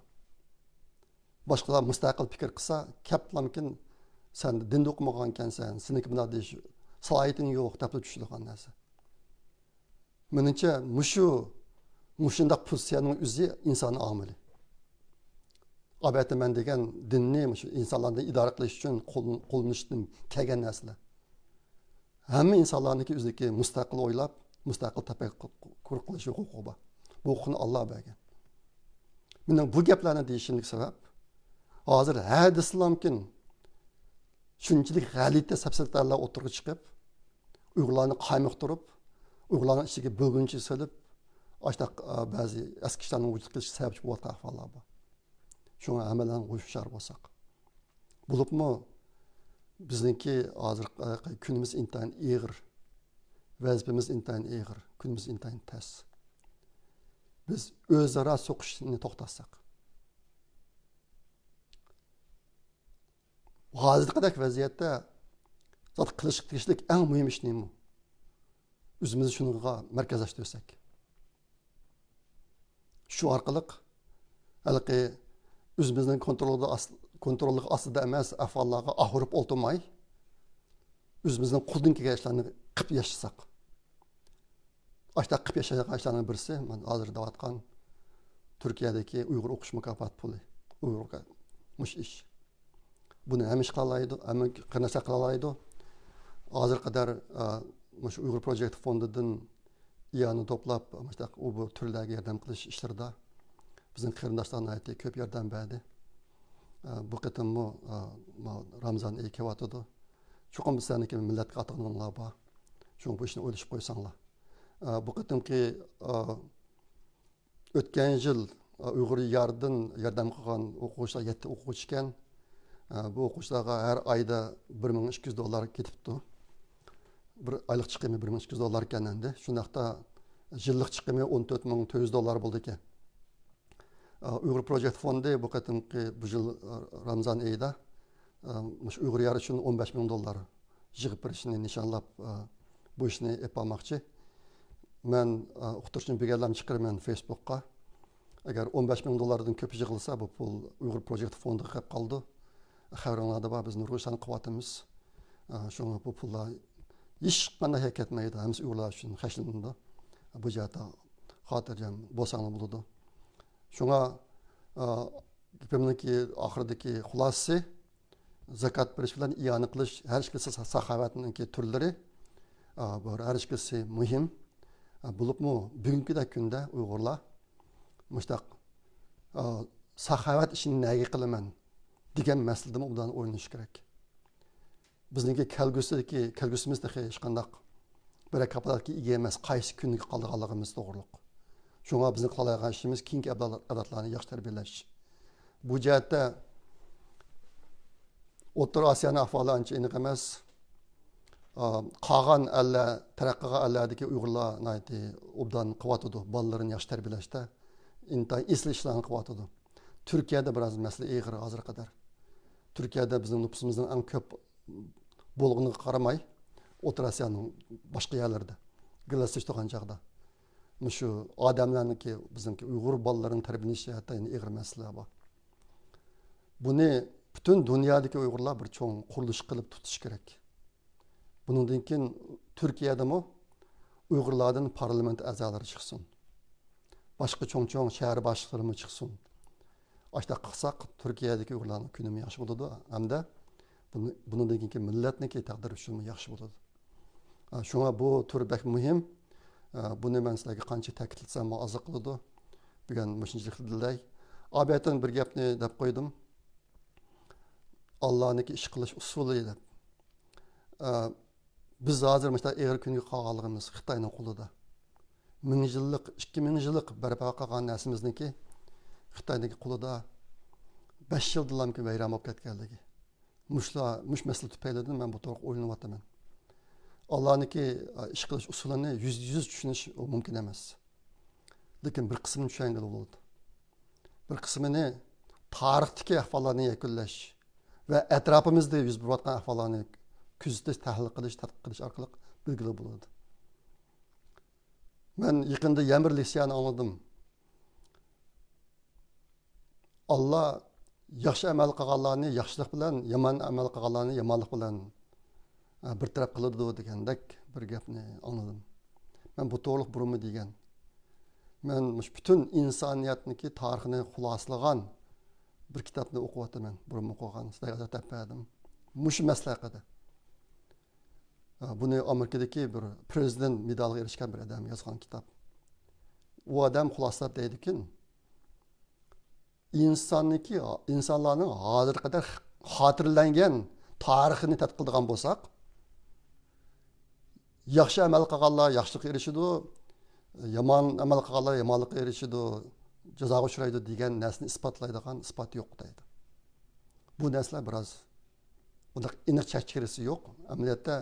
Boshqalar mustaqil fikr qilsa, kaplamkin sen dinni o'qimagan ekansan, seniki buna deyish salohiyating yo'q deb tushungan narsa. Menimcha mushundaq pozitsiyaning o'zi inson omili. Albatta men degan dinni insonlarni idora qilish uchun qo'llanishdan kelgan narsalar. Hamma insonlarniki o'ziki mustaqil o'ylab, mustaqil tafakkur qilish huquqi bor. Bu huquqni Alloh bergan. Mening bu gaplarni deyishimning sabab hozir hadislamkin shunchalik g'alati safsatalar o'tirib chiqib, Uyg'urlarni qaymoqtirib, Uyg'urlarning ichiga bo'lguncha solib, ashta ba'zi eski kishilarning vujud qilish sababchi bo'lgan ahvollar bor. Şuna hemen hushyor bo'lsak. Bo'libmi bizniki hozir kunimiz intayin ig'ir, vazifamiz intayin ig'ir, kunimiz intayin tas. Biz o'zaro so'qishni to'xtatsak, hozirgidek vaziyatda zot qilish tegishlik eng muhim ish nima? O'zimizni shunga markazlashtirsak. Shu orqali halqi o'zimizning kontrollik ostida emas, ahvollarga ahurib o'tirmay, o'zimizning qo'ldan kelgan ishlarni qilib yashasak. Ashta qilib yashayotgan ishlarning birisi, men hozir deyotgan Turkiyadagi Uyg'ur o'qish mukofoti puli. Uyg'urga mush ish. Buni ham ish qilaydi, ham qanasa qilaydi. Hozir qadar mush Uyg'ur Project fondidan iyani to'plab, bu turlarga yordam qilish ishlarida bizning qarindoshlarga ko'p yordam berdi. Bu qitimmi Ramazon oyi kelyotidi. Chuqur bizlarniki millatga ataqlanlar bor. Shuning bu ishni o'ylashib qo'ysanglar. Bu qitimki o'tgan yil Uyg'ur yardan yordam qilgan o'quvchilar 7 o'quvchi ekan. Bu o'quvchilarga har oyda $1200 ketibdi. Bir oylik chiqimi $1200 ekan endi. Shundaqda yillik chiqimi $14400 bo'ldi ekan. Uyg'ur Project fondi bu qatimki bu yil Ramazon oyida Uyg'ur yari uchun $15000 yig'ib berishni nishonlab bu ishni yapmoqchi. Men o'qituvchini birgalarni chiqaraman Facebook'qa. Agar $15000 ko'p yig'ilsa, bu pul Uyg'ur Project fondiga kelib qoldi. Xabaringlarda bor, biz Nurg'ishan qilyapmiz. Shunga bu pullar hech qanday ketmaydi, hamma uyg'urlar uchun xashlandi. Bu jihatda xotirjam bo'lsanglar bo'ladi. Shunga gapimniki oxiridagi xulosasi zakat berish bilan iyona qilish har ikkisi saxovatniki turlari bu har ikkisi muhim. Bo'libmi bugungi kunda Uyg'urlar mushtaq saxovat ishini nega qilaman degan masalada bundan o'ylanish kerak. Bizningki kelgusimizda hech qanday bir kapolatga ega emas, qaysi kunga qolganligimiz to'g'riliq. Shunga bizning qilayotgan ishimiz keyingi avlodlarni yaxshi tarbiyalash. Bu jihatda O'rta Osiyoning ahvoli ancha aniq emas. Qolgan taraqqiga alladagi Uyg'urlar obdan qilyotidi, bolalarini yaxshi tarbiyalashda intayin esli ishlarni qilyotidi. Turkiyada biroz masala ig'ir hozir qadar. Turkiyada bizning nüfusumuzning eng ko'p bo'lganiga qaramay, O'rta Osiyoning boshqa yerlarida birlashish turgan chaqda shu odamlarniki bizningki Uyg'ur bolalarining tarbiyalashi hatto ig'ir masala bor. Buni butun dunyodagi Uyg'urlar bir cho'ng qurilish qilib tutish kerak. Bundan keyin Turkiyadami Uyg'urlardan parlament a'zolari chiqsin. Boshqa cho'ng shahar boshliqlari chiqsin. Ashta qilsak Turkiyadagi Uyg'urlarning kuni yaxshi bo'ladi hamda bundan keyin millatniki taqdiri uchun yaxshi bo'ladi. Shunga bu turbak muhim. Buni men sizlarga qancha ta'kidlasam oz qiladi. Bugun mushunchalik dilay. Obiyadan bir gapni deb qo'ydim. Allohniki ish qilish usuli deb. Biz hozir mana eg'ir kunga qolganligimiz Xitoyning qo'lida. 1000 yillik, 2000 yillik barpo qilgan narsamizniki Xitoyning qo'lida 5 yildan keyin vayron bo'lib ketganligi. Mush masala tufaylidan men bu to'g'ri o'ylanyapman. Allohniki ish qilish usulini yüz tushunish mumkin emas. Lekin bir qismini tushungan bo'ladi. Bir qismini tarixdagi ahvollarni yakunlash va atrofimizda yuz berayotgan ahvollarni kuzatish, tahlil qilish, tadqiq qilish orqali belgilab bo'ladi. Men yaqinda Yamir Lisiyani anladim. Allah yaxshi amal qilganlarni yaxshilik bilan, yomon amal qilganlarni yomonlik bilan bir taraf qiladi degandek bir gapni anladim. Men bu to'g'ri burunmi degan. Men butun insoniyatniki tarixini xulosalagan bir kitobni o'qiyapman. Burun o'qigan, sizlarga tapadim. Mush maslahati. Buni Amerikadagi bir prezident medaliga erishgan bir odam yozgan kitob. U odam xulosalab deydikin, insonlarning hozir qadar xotirlangan tarixini tadqiq qilgan bo'lsak, yaxshi amal qilganlar yaxshilikka erishadi, yomon amal qilganlar yomonlikka erishadi, jazoga uchraydi degan narsani isbotlaydigan isbot yo'q deydi. Bu narsalar biroz Bundaq aniq chekchirisi yo'q. Amaliyotda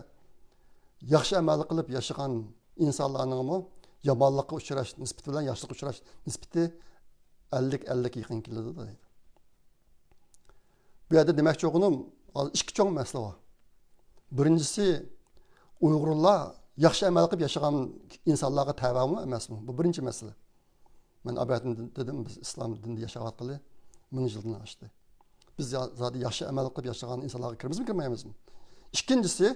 yaxshi amal qilib yashagan insonlarningmi yomonlikqa uchrash nisbati bilan yaxshilikqa uchrash nisbati 50-50 yaqin keladi deydi. Bu yerda demoqchi bo'lganim ikki cho'ng masala bor. Birinchisi Uyg'urlar yaxshi amal qilib yashagan insonlarga tabi'mi emasmi? Bu birinchi masala. Men abadan dedim biz islom dinida yashayotganli 1000 yildan oshdi. Biz zodi yaxshi amal qilib yashagan insonlarga kirimizmi, kirmaymizmi? Ikkinchisi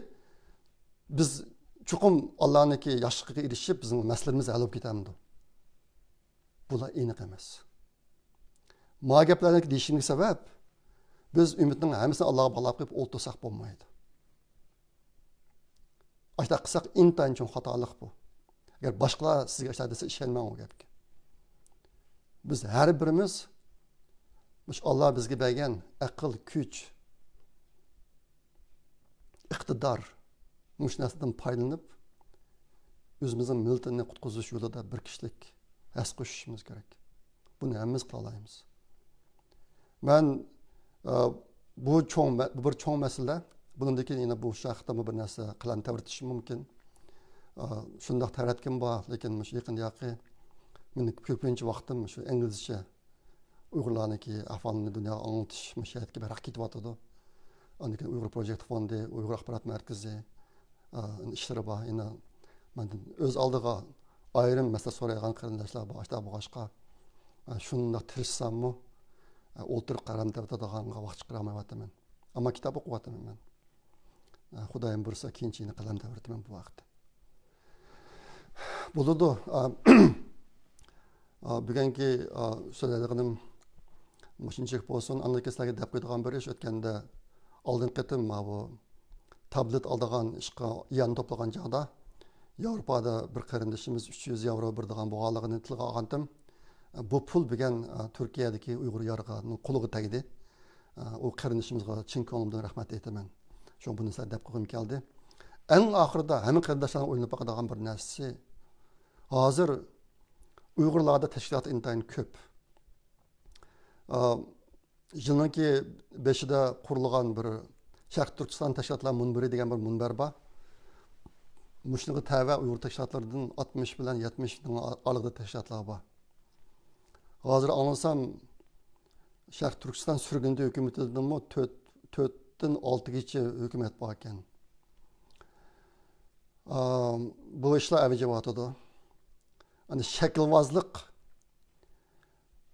biz chuqum Allohniki yaxshilikka erishib bizning masalalarimiz hal bo'lib ketamdi. Bular aniq emas. Ma gaplarni deyishimga sabab biz umidning hammasini Allohga bog'lab qo'yib o'ltirsak bo'lmaydi. Ashta qilsak intayin cho'ng xatolik bu. Agar boshqalar sizga ashta desa ishonmang u gapga. Biz har birimiz Alloh bizga bergan aql, kuch, iqtidor mush narsadan foydalanib o'zimizning millatni qutqizish yo'lida bir kishilik his qo'shishimiz kerak. Buni hammamiz qila olamiz. Men bu bir cho'ng masala. Bundan keyin yana bu shaxta bir narsa qilan tavritish mumkin. Shundoq taratgan bor, lekin shu yaqin yoqi meni ko'pincha vaqtim shu inglizcha Uyg'urlarniki ahvolini dunyoga anglatish mashiyatga baraq ketyapti. Ondan keyin Uyg'ur Project Fondi, Uyg'ur axborot markazi ishlari bor. Yana men o'z oldiga ayrim masala so'ragan qarindoshlar bor. Ashta boshqa shundoq tirishsammi o'tirib qaram taratadigan vaqt chiqaramayapman. Ammo kitob o'qiyapman men. Xudoyim buyursa keyinchini qalam tavritaman bu vaqtda. Bo'ladi. Bugungi so'zlaydiganim mushinchik bo'lsin, anlikaslarga deb qo'ydigan bir ish o'tganda oldingi qatim bu tablet oldigan ishqa yan to'plagan chog'da Yevropada bir qarindoshimiz 300 yevro berdigan bo'lganligini tilga olgandim. Bu pul degan Turkiyadagi Uyg'ur yorig'ining qo'liga tegdi. O qarindoshimizga chin ko'nglimdan rahmat aytaman. Shu buni sizga deb qo'yim keldi. Eng oxirida hamma qarindoshlarning o'ylanib boqadigan bir narsasi hozir Uyg'urlarda tashkilot intayin ko'p. Yilninki 5'ida qurilgan bir Sharq Turkiston tashkilotlar munbiri degan bir munbar bor. Mushniga tava Uyg'ur tashkilotlaridan 60 bilan 70 ning oralida tashkilotlar bor. Hozir anlasam Sharq Turkiston sürgündü hükümetinden mi 4'ten 6'gacha hükümet bor ekan. Bu ishlar avjiyotidir. Hani şekilvazlık,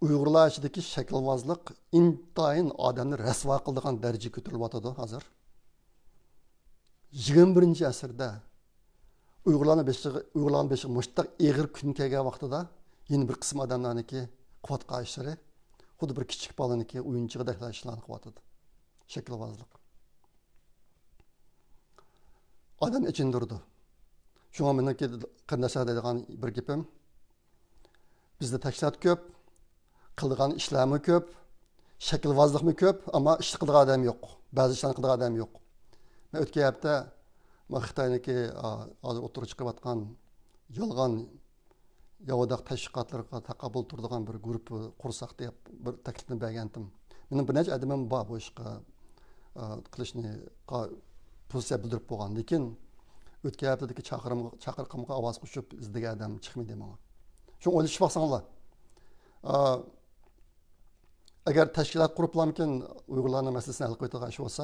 Uyg'urlar ichidagi şekilvazlık intayin odamni rasvo qiladigan darajaga ko'tarilyapti hozir. 21-asrda Uyg'urlarning beshiga mushtaq eg'ir kun kelgan vaqtida yeni bir qism odamlarniki quvvat qayishlari xuddi bir kichik bolaniki o'yinchig'idek ishlarni qilyapti. Şekilvazlık. Odam ichindirdi. Shunga meniki qarindoshlar deydigan bir gapim. Bizda tashkilot ko'p, qiladigan ishlarmi ko'p, shaklvozlikmi ko'p, ammo ish qiladigan odam yo'q. Ba'zi ishlarni qiladigan odam yo'q. Men o'tgan hafta Xitoyniki hozir o'tirib chiqayotgan yolg'on Yahudaq tashkilotlariga taqabul turadigan bir guruh qursak deb bir taklifni bergandim. Mening bir necha adamim bor bu ishga qilishni pozitsiya bildirib bo'lgan, lekin o'tgan haftadagi chaqiriqimga ovoz qo'shib izlagan odam chiqmaydi menga. Shuni o'ylashib baqsanglar. Agar tashkilot quriblarmikin Uyg'urlarning masalasini hal qiladigan ish bo'lsa,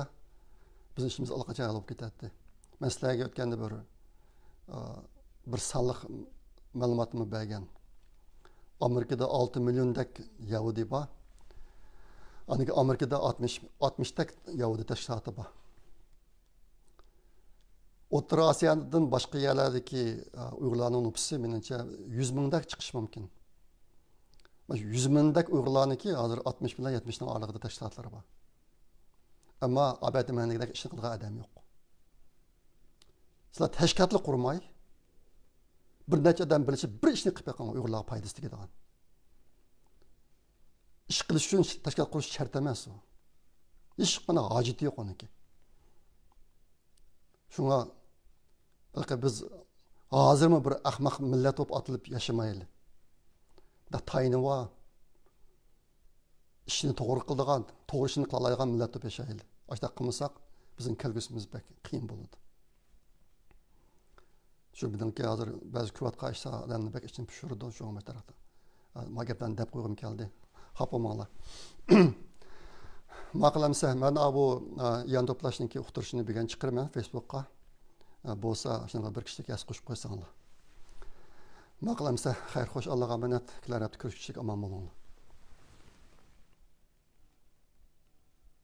bizning ishimiz allaqachon hal bo'lib ketadi. Men sizlarga o'tganda bir sonliq ma'lumotni bergan. Amerikada 6 milliondak Yahudi bor. Amerikada 60 tak Yahudi tashkiloti bor. O'rta Osiyodan boshqa yerlardagi Uyg'urlarning nüfusi menimcha 100 mingdak chiqishi mumkin. 100 mingdak Uyg'urlarniki hozir 60 bilan 70 ning oralig'ida tashkilotlari bor. Ammo abadimanlikdagi ishni qilgan odam yo'q. Sizlar tashkilotlar qurmay, bir necha odam birlashib bir ishni qilib qo'ygan Uyg'urlarga foydasi tegadigan. Ish qilish uchun tashkilot qurish shart emas u. Ish qilishga hojati yo'q uniki. Shunga biz hozirmi bir ahmoq millat bo'lib atilib yashamayli. Da tayini va ishini to'g'ri qiladigan, to'g'ri ishini qila oladigan millat bo'lib yashayli. Ashta qilmasak Bizim kelgüsümüz pek qiyin bo'ladi. Shu bilanki hozir ba'zi kuvatqa ishlar odamni pek ichini pishirdi, shu tarafda. Magabdan deb qo'ygim keldi. Xapomanglar. Maqlamsa, men bu yan to'plashninki uqtirishini bilgan chiqiraman Facebook'qa. Bo'lsa, shunga bir kishilik yaz qo'shib qo'ysanglar. Maqlamsa, xayr xo'sh, Allohga omonat, kilar ko'rishishlik omon bo'linglar.